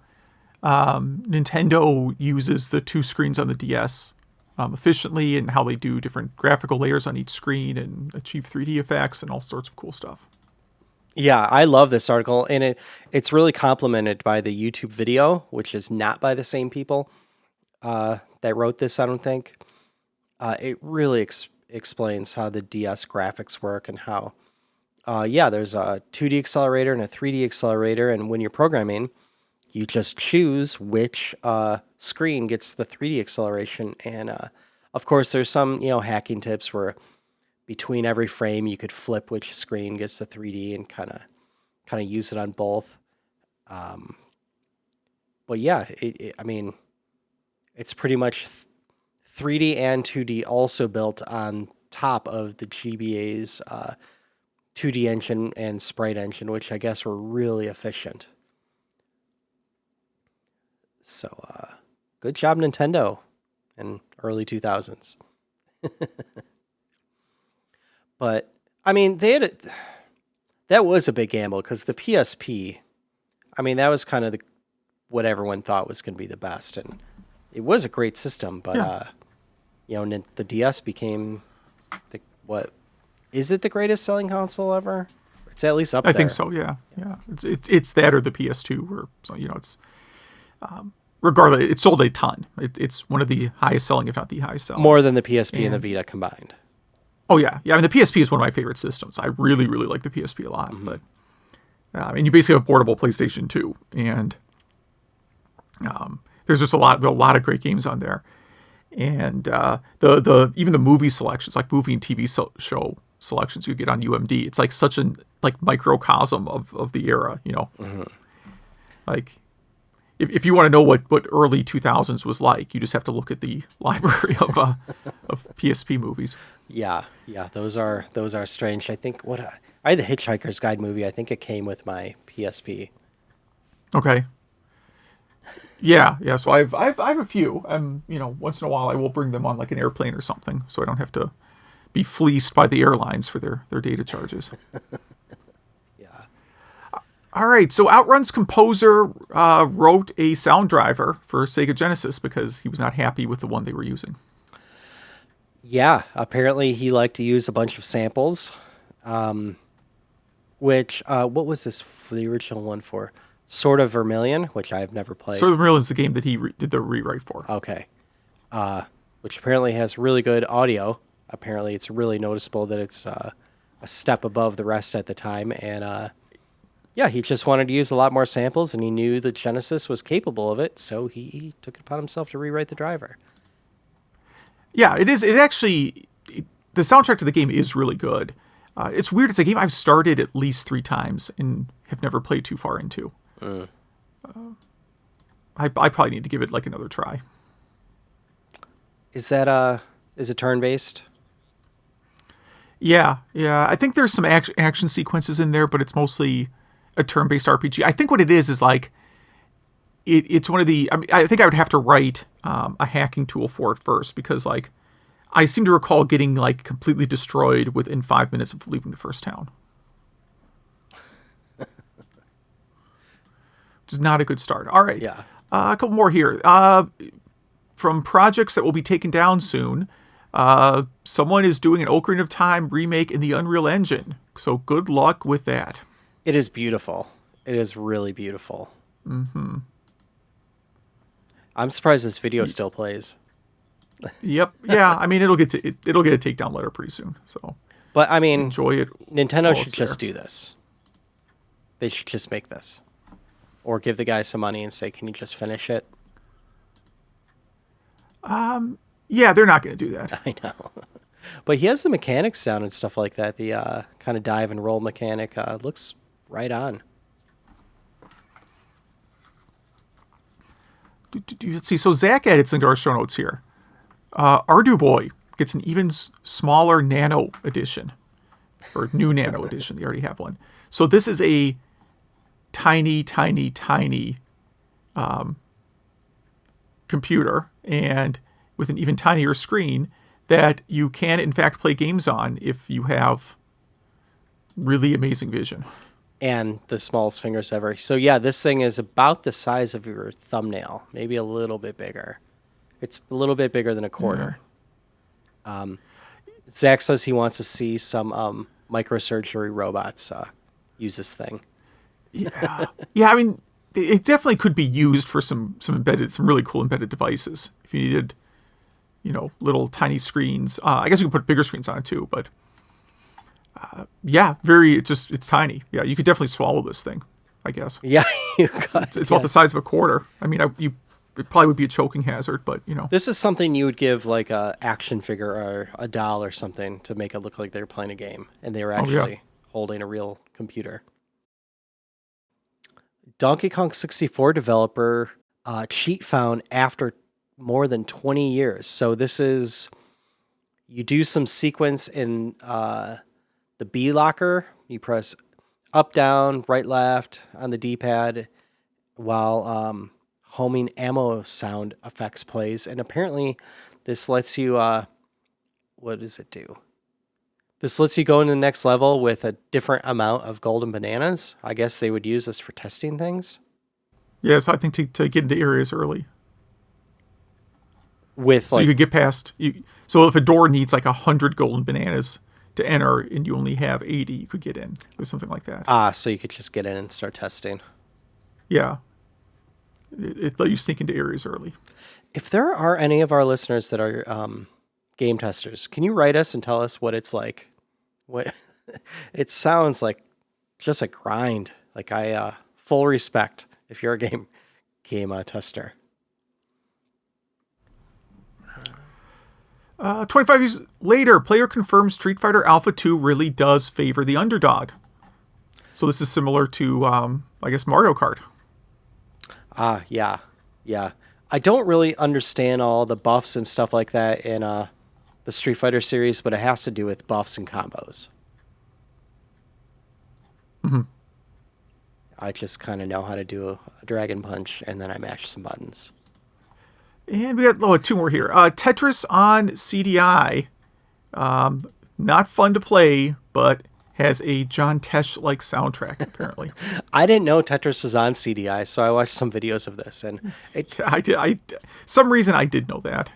Nintendo uses the two screens on the DS efficiently, and how they do different graphical layers on each screen and achieve 3D effects and all sorts of cool stuff. Yeah, I love this article, and it's really complemented by the YouTube video, which is not by the same people that wrote this, I don't think. It really explains how the DS graphics work and how, there's a 2D accelerator and a 3D accelerator, and when you're programming, you just choose which screen gets the 3D acceleration, and of course, there's some hacking tips where between every frame you could flip which screen gets the 3D and kind of use it on both. But yeah, it's pretty much 3D and 2D also built on top of the GBA's 2D engine and sprite engine, which I guess were really efficient. So, good job, Nintendo, in early 2000s. But, I mean, that was a big gamble, because the PSP, that was kind of what everyone thought was going to be the best, and it was a great system, but, the DS became, is it the greatest selling console ever? It's at least up there. I think so, yeah. It's that or the PS2, where, it's... regardless, it sold a ton. It's one of the highest selling, if not the highest selling. More than the PSP and the Vita combined. Oh, yeah. The PSP is one of my favorite systems. I really, really like the PSP a lot. But you basically have a portable PlayStation 2, and there's just a lot of great games on there. And the even the movie selections, like movie and TV show selections you get on UMD, it's like such a microcosm of the era, Like, if you want to know what early 2000s was like, you just have to look at the library of PSP movies. Yeah, those are strange. I think I had the Hitchhiker's Guide movie. I think it came with my PSP. Okay. Yeah. So I've a few. Once in a while I will bring them on like an airplane or something, so I don't have to be fleeced by the airlines for their data charges. Yeah. All right, so OutRun's composer wrote a sound driver for Sega Genesis because he was not happy with the one they were using. Yeah, apparently he liked to use a bunch of samples, which, what was this for the original one for? Sort of Vermilion, which I've never played. Sort of Vermilion is the game that he did the rewrite for. Okay. Which apparently has really good audio. Apparently it's really noticeable that it's a step above the rest at the time, and yeah, he just wanted to use a lot more samples, and he knew the Genesis was capable of it, so he took it upon himself to rewrite the driver. Yeah, it is. It actually, the soundtrack to the game is really good. It's weird. It's a game I've started at least 3 times and have never played too far into. I probably need to give it like another try. Is it turn-based? Yeah. I think there's some action sequences in there, but it's mostly a turn-based RPG. I think what it is like, it's one of the. I mean, I think I would have to write a hacking tool for it first, because like I seem to recall getting like completely destroyed within 5 minutes of leaving the first town. Which is not a good start. All right. Yeah. A couple more here. From projects that will be taken down soon, someone is doing an Ocarina of Time remake in the Unreal Engine. So good luck with that. It is beautiful. It is really beautiful. Mm-hmm. I'm surprised this video still plays. Yep. Yeah. I mean, it'll get a takedown letter pretty soon. So, but I mean, enjoy it. Nintendo should just do this. They should just make this, or give the guy some money and say, "Can you just finish it?" Yeah, they're not going to do that. I know, but he has the mechanics down and stuff like that. The kind of dive and roll mechanic looks right on. Let's see. So Zach added something to our show notes here. Ardu Boy gets an even smaller Nano edition, or new Nano edition. They already have one. So this is a tiny computer, and with an even tinier screen that you can in fact play games on if you have really amazing vision. And the smallest fingers ever. So yeah, this thing is about the size of your thumbnail, maybe a little bit bigger. It's a little bit bigger than a quarter. Zach says he wants to see some microsurgery robots use this thing. Yeah. I mean, it definitely could be used for some really cool embedded devices. If you needed, little tiny screens. I guess you could put bigger screens on it too, but yeah, it's tiny. Yeah, you could definitely swallow this thing, I guess. Yeah, it's about the size of a quarter. I mean, it probably would be a choking hazard, but This is something you would give like a action figure or a doll or something to make it look like they were playing a game and they were actually holding a real computer. Donkey Kong 64 developer cheat found after more than 20 years. So this is, you do some sequence in the B locker. You press up, down, right, left on the D-pad while homing ammo sound effects plays. And apparently this lets you, what does it do? This lets you go into the next level with a different amount of golden bananas. I guess they would use this for testing things. Yes, I think to get into areas early. So you could get past. So if a door needs like 100 golden bananas to enter and you only have 80, you could get in or something like that. So you could just get in and start testing. Yeah. It let you sneak into areas early. If there are any of our listeners that are game testers, can you write us and tell us what it's like? What it sounds like, just a grind. Like full respect if you're a game tester. 25 years later, player confirms Street Fighter Alpha 2 really does favor the underdog. So this is similar to, I guess, Mario Kart. Yeah. I don't really understand all the buffs and stuff like that in the Street Fighter series, but it has to do with buffs and combos. Mm-hmm. I just kind of know how to do a Dragon Punch, and then I mash some buttons. And we got 2 more here. Tetris on CDI. Not fun to play, but has a John Tesh-like soundtrack, apparently. I didn't know Tetris was on CDI, so I watched some videos of this, and some reason I did know that.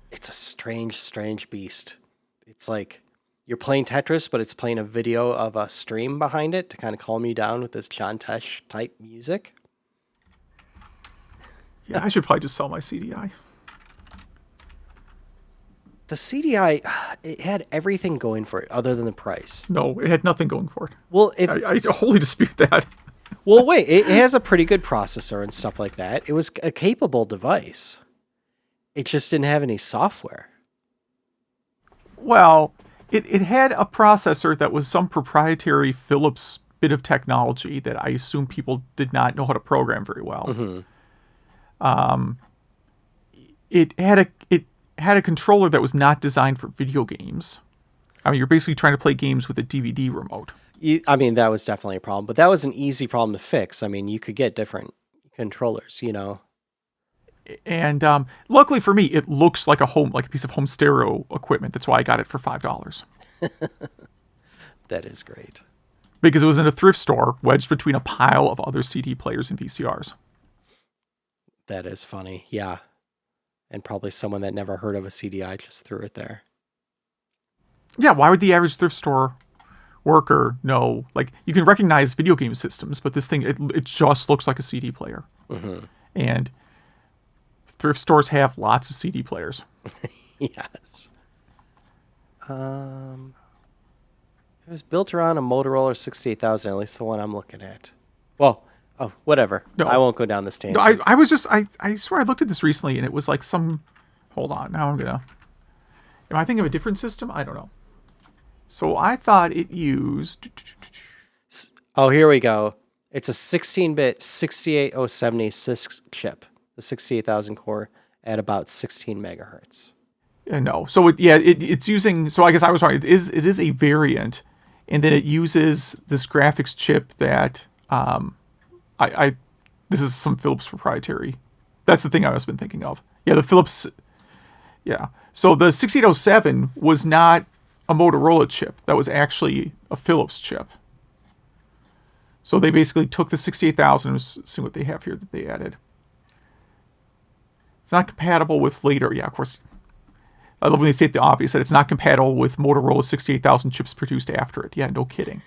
It's a strange beast. It's like you're playing Tetris, but it's playing a video of a stream behind it to kind of calm you down with this John Tesh type music. Yeah, I should probably just sell my CDI. the CDI, it had everything going for it other than the price. No, it had nothing going for it. Well, if I wholly dispute that. well, wait, it has a pretty good processor and stuff like that. It was a capable device. It just didn't have any software. Well, it had a processor that was some proprietary Philips bit of technology that I assume people did not know how to program very well. It had a controller that was not designed for video games. I mean, you're basically trying to play games with a DVD remote. I mean, that was definitely a problem, but that was an easy problem to fix. I mean, you could get different controllers, you know. And luckily for me, it looks like a piece of home stereo equipment. That's why I got it for $5. That is great. Because it was in a thrift store wedged between a pile of other CD players and VCRs. That is funny. Yeah. And probably someone that never heard of a CDI just threw it there. Yeah, why would the average thrift store worker know? Like, you can recognize video game systems, but this thing, it just looks like a CD player. And thrift stores have lots of CD players. Yes. It was built around a Motorola 68000, at least the one I'm looking at. Well, oh, whatever. No. I won't go down this tangent. No, I swear I looked at this recently and it was like hold on, am I thinking of a different system? I don't know. So I thought it used... Oh, here we go. It's a 16-bit 68076 chip, the 68000 core at about 16 megahertz. No. So it's using, so I guess I was wrong. It is a variant, and then it uses this graphics chip that this is some Philips proprietary. That's the thing I was been thinking of. Yeah, the Philips. Yeah. So the 6807 was not a Motorola chip. That was actually a Philips chip. So they basically took the 68000 and see what they have here that they added. It's not compatible with later. Yeah, of course. I love when they state the obvious, that it's not compatible with Motorola 68,000 chips produced after it. Yeah, no kidding.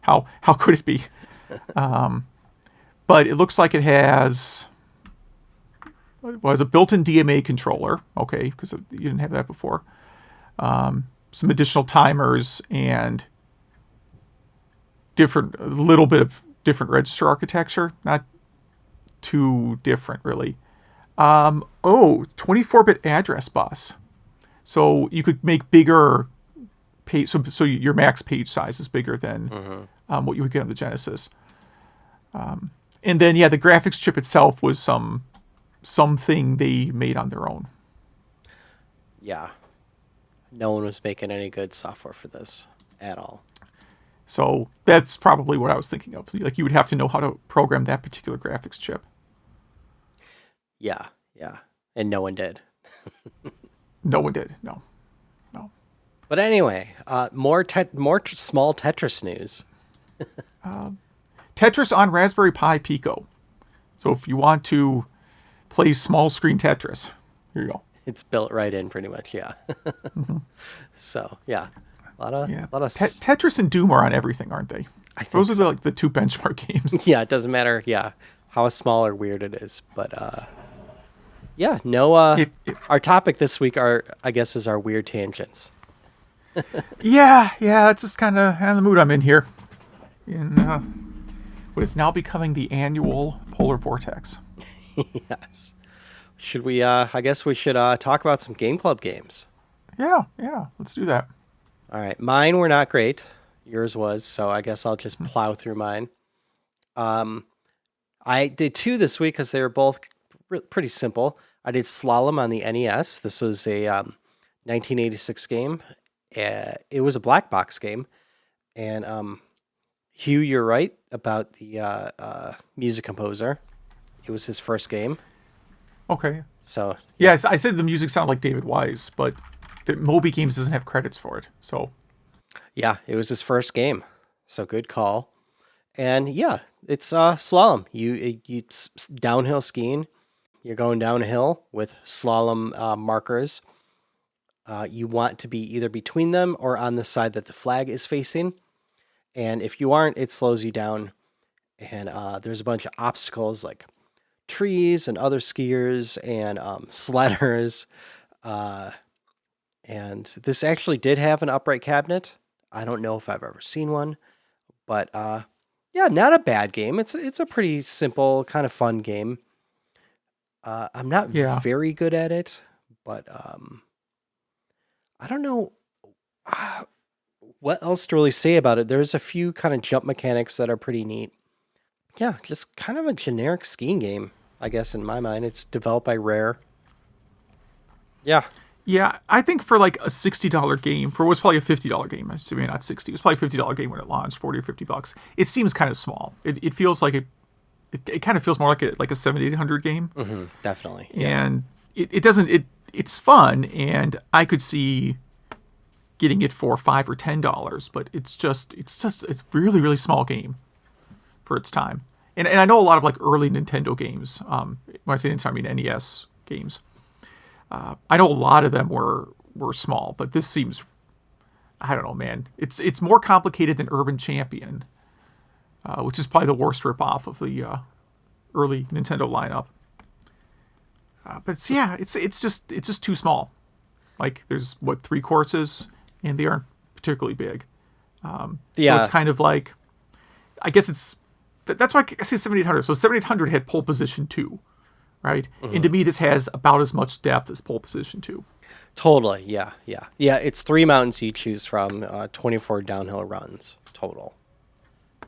How could it be? But it looks like it has a built-in DMA controller. Okay, because you didn't have that before. Some additional timers and a little bit of different register architecture. Not too different, really. 24-bit address bus. So you could make bigger page. So your max page size is bigger than what you would get on the Genesis. And then, the graphics chip itself was something they made on their own. Yeah. No one was making any good software for this at all. So that's probably what I was thinking of. Like, you would have to know how to program that particular graphics chip. Yeah. And no one did. No one did. No. But anyway, more small Tetris news. Tetris on Raspberry Pi Pico. So if you want to play small screen Tetris, here you go. It's built right in, pretty much. Yeah. So yeah, a lot of Tetris and Doom are on everything, aren't they? I think those are the two benchmark games. Yeah, it doesn't matter. Yeah, how small or weird it is, but our topic this week is our weird tangents. Yeah, it's just kind of the mood I'm in here. In what is now becoming the annual polar vortex. Yes. Should we? I guess we should talk about some Game Club games. Yeah. Let's do that. All right, mine were not great. Yours was, so I guess I'll just plow through mine. I did two this week because they were both pretty simple. I did Slalom on the NES. This was a 1986 game. It was a black box game. And Hugh, you're right about the music composer. It was his first game. Okay. So yes, I said the music sounded like David Wise, but the MLB Games doesn't have credits for it. So yeah, it was his first game. So good call. And yeah, it's slalom. You downhill skiing. You're going down a hill with slalom markers. You want to be either between them or on the side that the flag is facing. And if you aren't, it slows you down. And there's a bunch of obstacles like trees and other skiers and sledders. And this actually did have an upright cabinet. I don't know if I've ever seen one, but yeah, not a bad game. It's a pretty simple, kind of fun game. I'm not Yeah. very good at it, but I don't know what else to really say about it. There's a few kind of jump mechanics that are pretty neat. Yeah, just kind of a generic skiing game, I guess, in my mind. It's developed by Rare. Yeah. Yeah, I think for like a $60 game, for what was probably a $50 game, I should say maybe not 60, it was probably a $50 game when it launched, 40 or $50. It seems kind of small. It feels like it kind of feels more like a 700-800 game. Mm-hmm, definitely. Yeah. And it doesn't, it's fun, and I could see getting it for $5 or $10, but it's really, really small game for its time. And I know a lot of like early Nintendo games, when I say Nintendo, I mean NES games. I know a lot of them were small, but this seems, I don't know, man. It's more complicated than Urban Champion, which is probably the worst ripoff of the early Nintendo lineup. But it's just too small. Like there's 3 courses, and they aren't particularly big. So it's kind of like, I guess that's why I say 7800. So 7800 had pole position 2. Right? Mm-hmm. And to me, this has about as much depth as pole position 2. Totally, yeah. It's 3 mountains you choose from, 24 downhill runs total.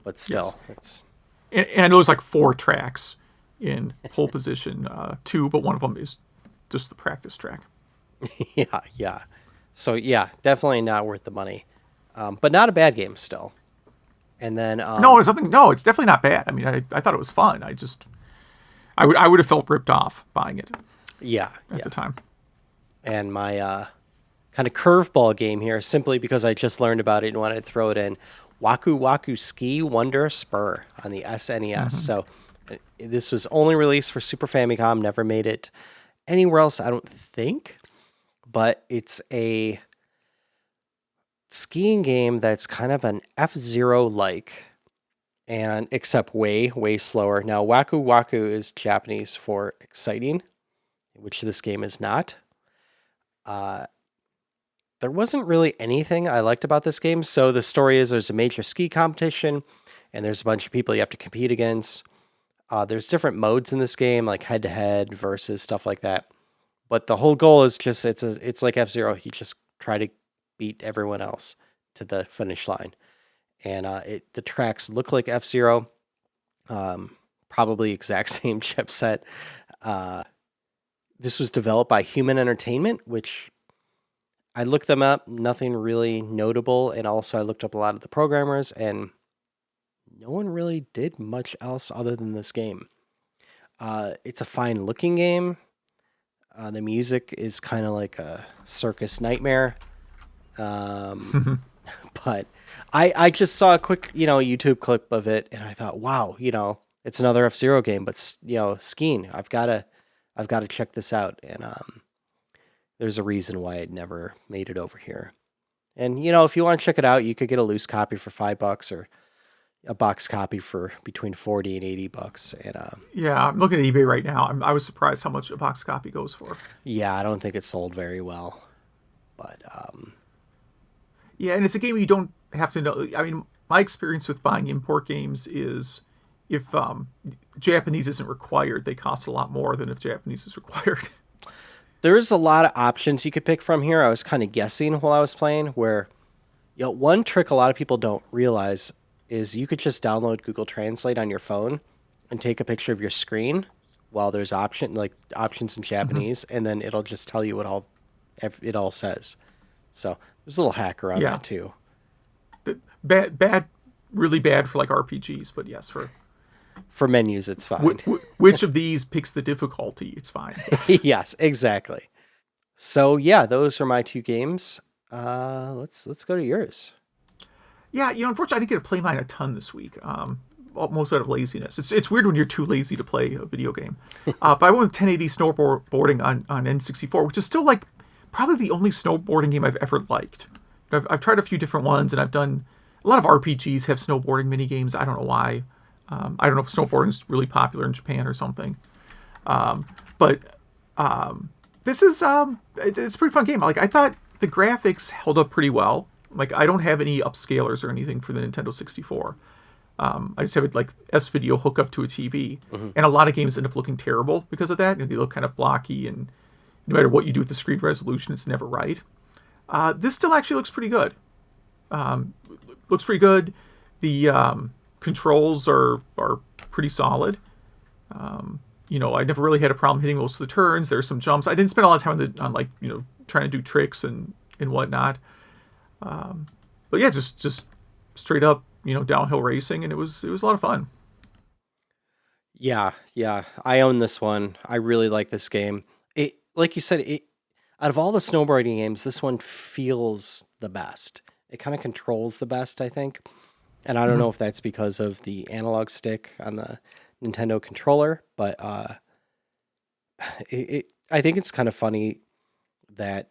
But still, yes. And I know there's like 4 tracks in pole position 2, but one of them is just the practice track. Yeah. So yeah, definitely not worth the money, but not a bad game still. And then no, it's definitely not bad. I mean, I thought it was fun. I would have felt ripped off buying it. Yeah, at the time. And my kind of curveball game here, simply because I just learned about it and wanted to throw it in, Waku Waku Ski Wonder Spur on the SNES. Mm-hmm. So this was only released for Super Famicom, never made it anywhere else, I don't think. But it's a skiing game that's kind of an F-Zero like. And except way, way slower. Now, Waku Waku is Japanese for exciting, which this game is not. There wasn't really anything I liked about this game. So the story is there's a major ski competition, and there's a bunch of people you have to compete against. There's different modes in this game, like head-to-head versus stuff like that. But the whole goal is just, it's like F-Zero. You just try to beat everyone else to the finish line. And the tracks look like F-Zero, probably exact same chipset. This was developed by Human Entertainment, which I looked them up, nothing really notable. And also I looked up a lot of the programmers, and no one really did much else other than this game. It's a fine looking game. The music is kind of like a circus nightmare. But I just saw a quick, YouTube clip of it, and I thought, wow, it's another F-Zero game, but skiing. I've got to check this out. And there's a reason why it never made it over here. And if you want to check it out, you could get a loose copy for $5 or a box copy for between $40 and $80. And yeah, I'm looking at eBay right now. I was surprised how much a box copy goes for. Yeah, I don't think it sold very well, but yeah, and it's a game you don't have to know. I mean, my experience with buying import games is if Japanese isn't required, they cost a lot more than if Japanese is required. There's a lot of options you could pick from here. I was kind of guessing while I was playing where, one trick a lot of people don't realize is you could just download Google Translate on your phone and take a picture of your screen while there's options in Japanese, and then it'll just tell you what it all says. So there's a little hack around that too. Bad, really bad for like RPGs, but yes, for menus, it's fine. Which of these picks the difficulty? It's fine. Yes, exactly. So yeah, those are my 2 games. Let's go to yours. Yeah, unfortunately, I didn't get to play mine a ton this week. Most out of laziness. It's weird when you're too lazy to play a video game. But I went with 1080 snowboarding on N64, which is still like probably the only snowboarding game I've ever liked. I've tried a few different ones, and I've done a lot of RPGs have snowboarding mini games. I don't know why. I don't know if snowboarding is really popular in Japan or something. But this is it's a pretty fun game. Like I thought the graphics held up pretty well. Like, I don't have any upscalers or anything for the Nintendo 64. I just have it like S-Video hook up to a TV. And a lot of games end up looking terrible because of that. They look kind of blocky, and no matter what you do with the screen resolution, it's never right. This still actually looks pretty good. Looks pretty good. The controls are pretty solid. I never really had a problem hitting most of the turns. There's some jumps. I didn't spend a lot of time on trying to do tricks and whatnot. But yeah, just straight up, downhill racing, and it was a lot of fun. Yeah, I own this one. I really like this game. It, like you said, out of all the snowboarding games, this one feels the best. It kind of controls the best, I think. And I don't know if that's because of the analog stick on the Nintendo controller, but I think it's kind of funny that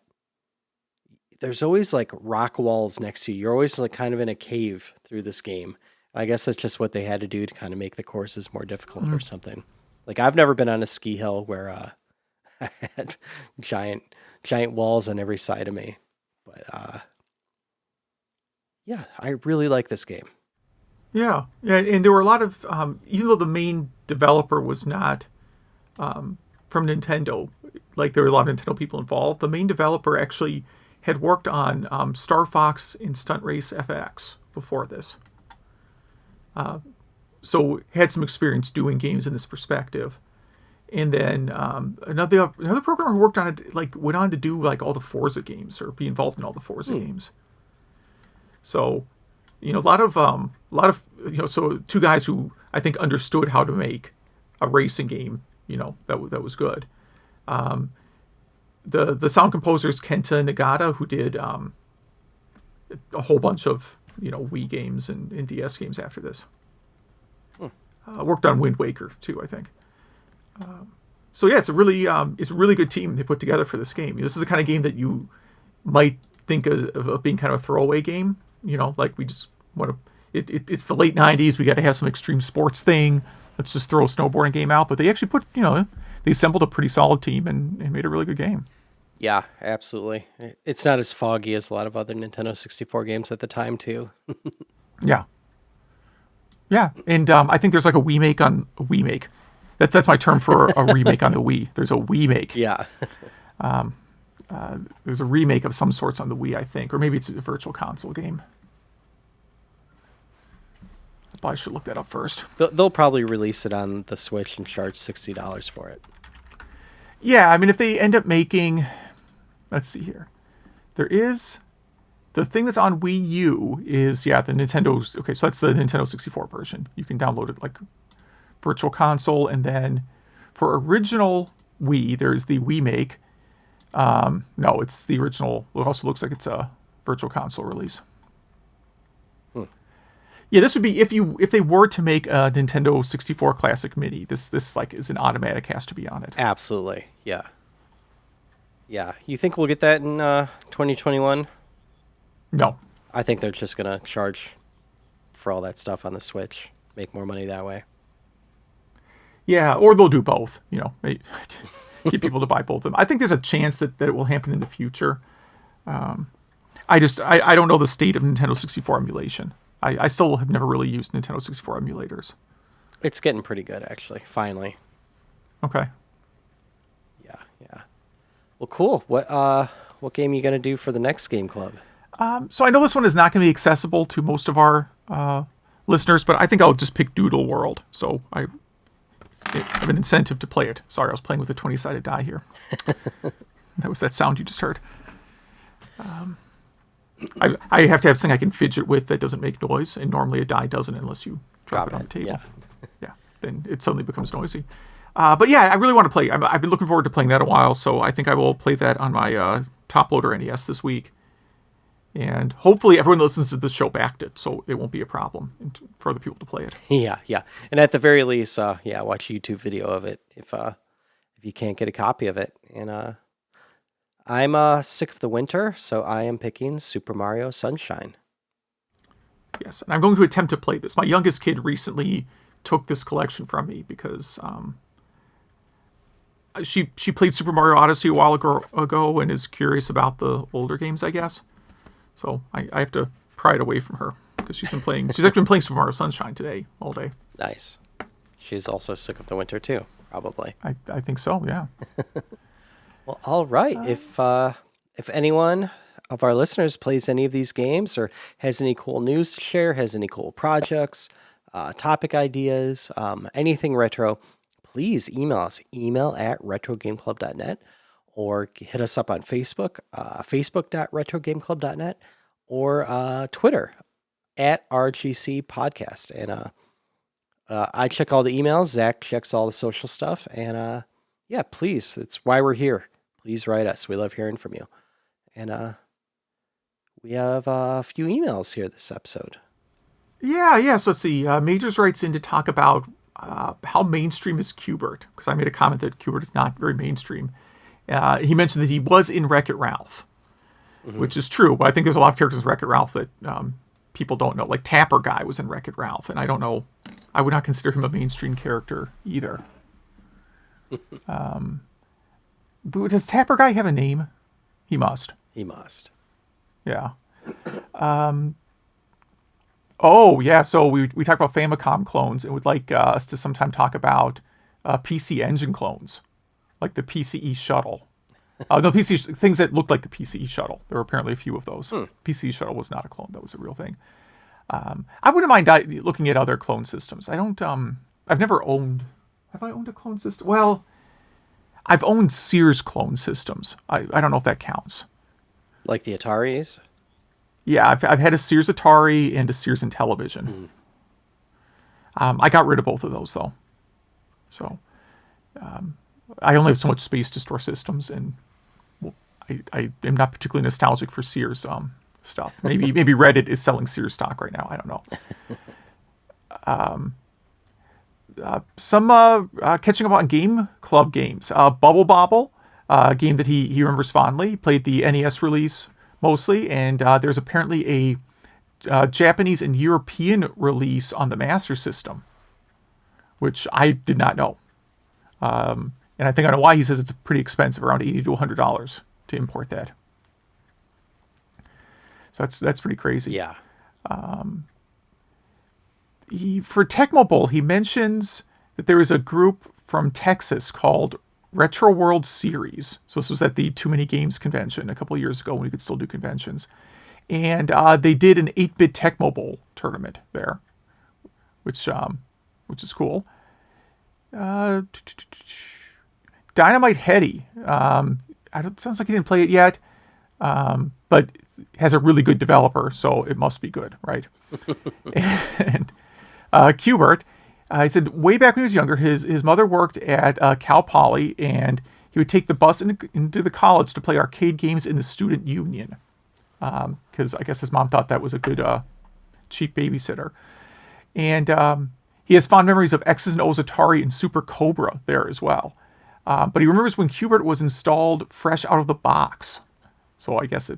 there's always like rock walls next to you. You're always like kind of in a cave through this game. I guess that's just what they had to do to kind of make the courses more difficult or something. Like, I've never been on a ski hill where I had giant walls on every side of me. But yeah, I really like this game. Yeah, and there were a lot of, even though the main developer was not from Nintendo, like there were a lot of Nintendo people involved, the main developer actually had worked on Star Fox and Stunt Race FX before this. So had some experience doing games in this perspective. And then another programmer who worked on it, like, went on to do like all the Forza games or be involved in all the Forza games. So, a lot of so two guys who I think understood how to make a racing game, that was good. The sound composer is Kenta Nagata, who did a whole bunch of Wii games and DS games after this. Worked on Wind Waker too, I think. So yeah, it's a really good team they put together for this game. This is the kind of game that you might think of being kind of a throwaway game. Like, we just want to. It's the late '90s. We got to have some extreme sports thing. Let's just throw a snowboarding game out. But they actually put they assembled a pretty solid team and made a really good game. Yeah, absolutely. It's not as foggy as a lot of other Nintendo 64 games at the time, too. Yeah. Yeah, and I think there's like a remake on a remake. That's my term for a remake on the Wii. There's a remake. Yeah. There's a remake of some sorts on the Wii, I think, or maybe it's a virtual console game. I probably should look that up first. They'll probably release it on the Switch and charge $60 for it. Yeah, I mean, if they end up making, let's see here, there is. The thing that's on Wii U is, the Nintendo's, okay, so that's the Nintendo 64 version. You can download it like Virtual Console, and then for original Wii, there's the Wii Make. No, it's the original. It also looks like it's a Virtual Console release. Yeah, this would be, if they were to make a Nintendo 64 Classic Mini, this like is an automatic, has to be on it. Absolutely, yeah. Yeah, you think we'll get that in 2021? No. I think they're just going to charge for all that stuff on the Switch. Make more money that way. Yeah, or they'll do both, get people to buy both of them. I think there's a chance that it will happen in the future. I don't know the state of Nintendo 64 emulation. I still have never really used Nintendo 64 emulators. It's getting pretty good, actually, finally. Okay. Yeah. Well, cool. What game are you going to do for the next game club? So I know this one is not going to be accessible to most of our listeners, but I think I'll just pick Doodle World. So I have an incentive to play it. Sorry, I was playing with a 20-sided die here. That was that sound you just heard. I have to have something I can fidget with that doesn't make noise, and normally a die doesn't unless you drop it on the table. Yeah, then it suddenly becomes noisy. But yeah, I really want to play. I've been looking forward to playing that a while, so I think I will play that on my top loader NES this week. And hopefully everyone that listens to the show backed it, so it won't be a problem for other people to play it. Yeah. And at the very least, watch a YouTube video of it if you can't get a copy of it. And I'm sick of the winter, so I am picking Super Mario Sunshine. Yes, and I'm going to attempt to play this. My youngest kid recently took this collection from me because she played Super Mario Odyssey a while ago and is curious about the older games, I guess. So I have to pry it away from her because she's actually been playing Super Mario Sunshine today all day. Nice. She's also sick of the winter too, probably. I think so, yeah. Well, all right. If anyone of our listeners plays any of these games or has any cool news to share, has any cool projects, topic ideas, anything retro, please email us. Email at retrogameclub.net or hit us up on Facebook, facebook.retrogameclub.net or Twitter at RGC Podcast. And I check all the emails. Zach checks all the social stuff. And yeah, please, it's why we're here. Please write us. We love hearing from you. And we have a few emails here this episode. Yeah. So let's see. Majors writes in to talk about how mainstream is Q*bert, because I made a comment that Q*bert is not very mainstream. He mentioned that he was in Wreck-It Ralph, which is true, but I think there's a lot of characters in Wreck-It Ralph that people don't know. Like Tapper Guy was in Wreck-It Ralph, and I don't know. I would not consider him a mainstream character either. But does Tapper Guy have a name? He must. He must. Yeah. Oh, yeah. So we talked about Famicom clones and would like us to sometime talk about PC Engine clones, like the PCE shuttle. No, things that looked like the PCE shuttle. There were apparently a few of those. PCE shuttle was not a clone. That was a real thing. I wouldn't mind looking at other clone systems. I don't, I've never owned, have I owned a clone system? Well, I've owned Sears clone systems. I don't know if that counts. Like the Ataris? Yeah, I've had a Sears Atari and a Sears Intellivision. I got rid of both of those, though. So, I only have so much space to store systems, and I am not particularly nostalgic for Sears stuff. Maybe Reddit is selling Sears stock right now. I don't know. Some catching up on Game Club games. Bubble Bobble, a game that he remembers fondly. He played the NES release mostly, and there's apparently a Japanese and European release on the Master System, which I did not know. And I think I know why. He says it's pretty expensive, around $80 to $100 to import that. So that's pretty crazy. Yeah. For Tecmo Bowl, he mentions that there is a group from Texas called Retro World Series. So this was at the Too Many Games convention a couple of years ago when we could still do conventions. And they did an 8-bit Tecmo Bowl tournament there, which is cool. Dynamite Heady. It sounds like he didn't play it yet, but has a really good developer, so it must be good, right? And Q*bert, he said way back when he was younger, his mother worked at Cal Poly, and he would take the bus into the college to play arcade games in the student union, because I guess his mom thought that was a good cheap babysitter. And he has fond memories of X's and O's Atari and Super Cobra there as well. But he remembers when Q*bert was installed fresh out of the box. So I guess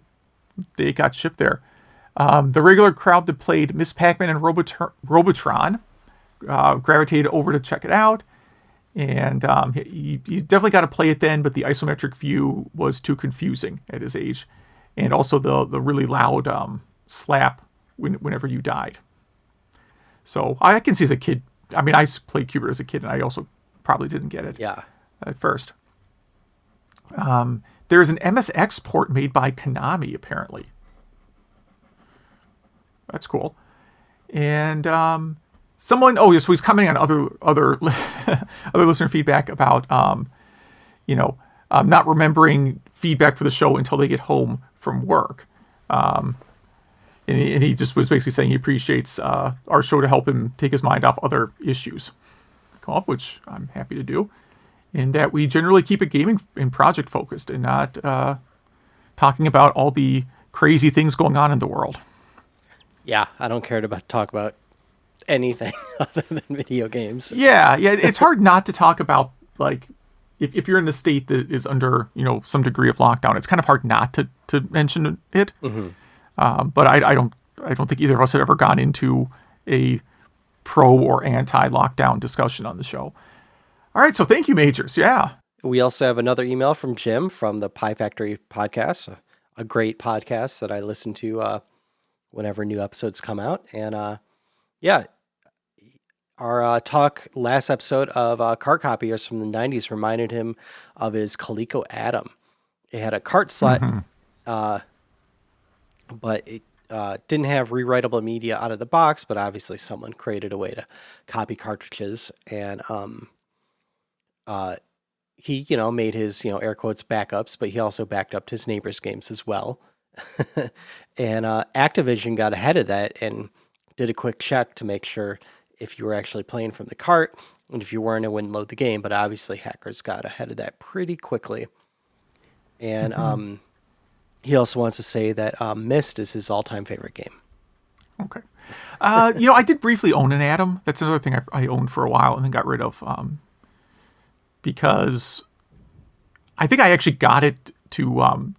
they got shipped there. The regular crowd that played Miss Pac-Man and Robotron gravitated over to check it out. And you definitely got to play it then, but the isometric view was too confusing at his age. And also the really loud slap whenever you died. So I can see as a kid, I mean, I played Q*bert as a kid, and I also probably didn't get it at first. There's an MSX port made by Konami, apparently. That's cool. And someone, so he's commenting on other listener feedback about, not remembering feedback for the show until they get home from work. And he just was basically saying he appreciates our show to help him take his mind off other issues come up, which I'm happy to do. And that we generally keep it gaming and project focused and not talking about all the crazy things going on in the world. Yeah, I don't care to talk about anything other than video games. Yeah, it's hard not to talk about, like, if you're in a state that is under, some degree of lockdown, it's kind of hard not to mention it. Mm-hmm. But I don't think either of us have ever gone into a pro or anti-lockdown discussion on the show. All right, so thank you, Majors. Yeah. We also have another email from Jim from the Pie Factory podcast, a great podcast that I listen to whenever new episodes come out. And yeah, our talk last episode of cart copiers from the 90s reminded him of his Coleco Atom. It had a cart slot, but it didn't have rewritable media out of the box, but obviously someone created a way to copy cartridges. And he, made his, air quotes backups, but he also backed up his neighbor's games as well. And Activision got ahead of that and did a quick check to make sure if you were actually playing from the cart, and if you weren't, it wouldn't load the game. But obviously hackers got ahead of that pretty quickly. And he also wants to say that Myst is his all-time favorite game. Okay. I did briefly own an Atom. That's another thing I owned for a while and then got rid of because I think I actually got it to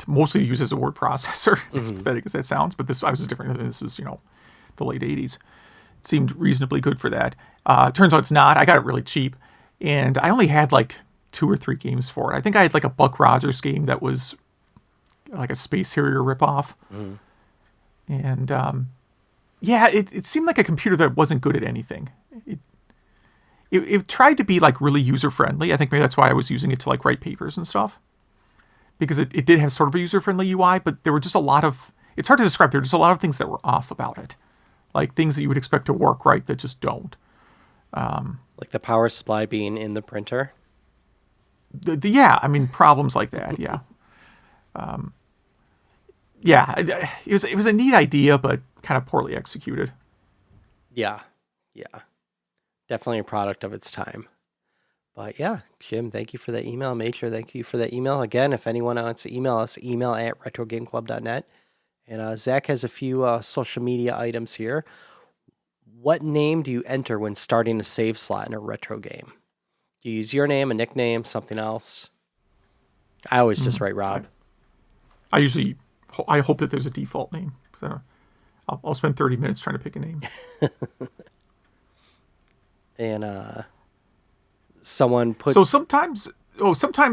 mostly use as a word processor. As pathetic as that sounds, but I was different. This was, the late 80s. It seemed reasonably good for that. Turns out it's not. I got it really cheap, and I only had like 2 or 3 games for it. I think I had like a Buck Rogers game that was like a Space Harrier ripoff. And it seemed like a computer that wasn't good at anything. It tried to be like really user friendly. I think maybe that's why I was using it to like write papers and stuff, because it did have sort of a user friendly UI, but there were just a lot of, it's hard to describe. There were just a lot of things that were off about it, like things that you would expect to work right that just don't. Like the power supply being in the printer. Problems like that. Yeah. It was a neat idea, but kind of poorly executed. Yeah. Definitely a product of its time. But yeah, Jim, thank you for that email. Major, thank you for that email. Again, if anyone wants to email us, email at retrogameclub.net. And Zach has a few social media items here. What name do you enter when starting a save slot in a retro game? Do you use your name, a nickname, something else? I always just write Rob. I hope that there's a default name. So I'll spend 30 minutes trying to pick a name. And someone put... So sometimes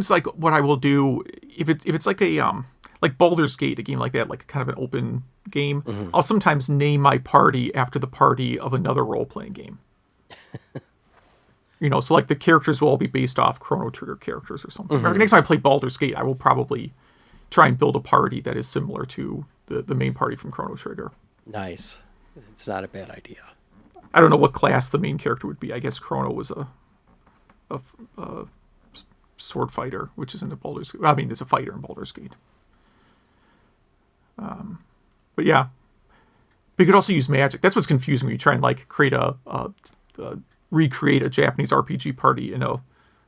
like what I will do, if it's like a like Baldur's Gate, a game like that, like kind of an open game, I'll sometimes name my party after the party of another role-playing game. So like the characters will all be based off Chrono Trigger characters or something. Next time I play Baldur's Gate, I will probably try and build a party that is similar to the main party from Chrono Trigger. Nice. It's not a bad idea. I don't know what class the main character would be. I guess Chrono was a sword fighter, which is in the Baldur's Gate. I mean, it's a fighter in Baldur's Gate. But yeah, we could also use magic. That's what's confusing when you try and like create recreate a Japanese RPG party in a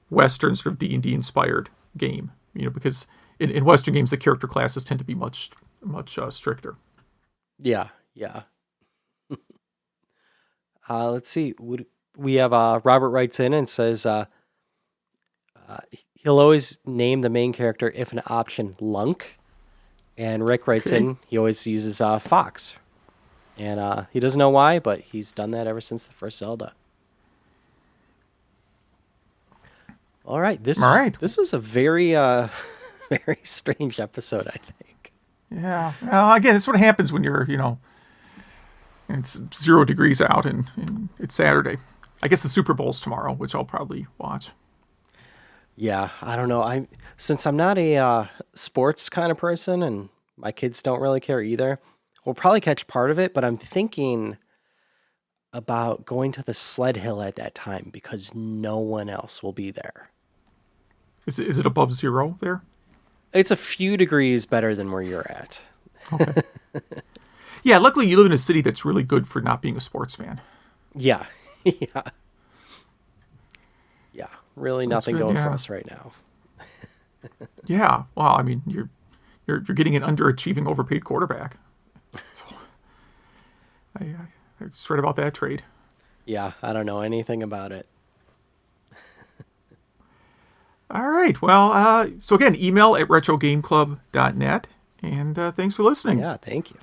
Western sort of D&D inspired game. Because in Western games the character classes tend to be much stricter. Yeah. Let's see. We have Robert writes in and says he'll always name the main character if an option Lunk. And Rick writes in, he always uses Fox. And he doesn't know why, but he's done that ever since the first Zelda. All right. This was a very, very strange episode, I think. Yeah. Again, this is what happens when you're, it's 0 degrees out and it's Saturday. I guess the Super Bowl's tomorrow, which I'll probably watch. Yeah, I don't know. Since I'm not a sports kind of person and my kids don't really care either, we'll probably catch part of it, but I'm thinking about going to the sled hill at that time because no one else will be there. Is it above 0 there? It's a few degrees better than where you're at. Okay. Yeah, luckily you live in a city that's really good for not being a sports fan. Yeah. Yeah. Really nothing going for us right now. Yeah. Well, I mean, you're getting an underachieving overpaid quarterback. So I just read about that trade. Yeah, I don't know anything about it. All right. Well, so again, email at retrogameclub.net, and thanks for listening. Yeah, thank you.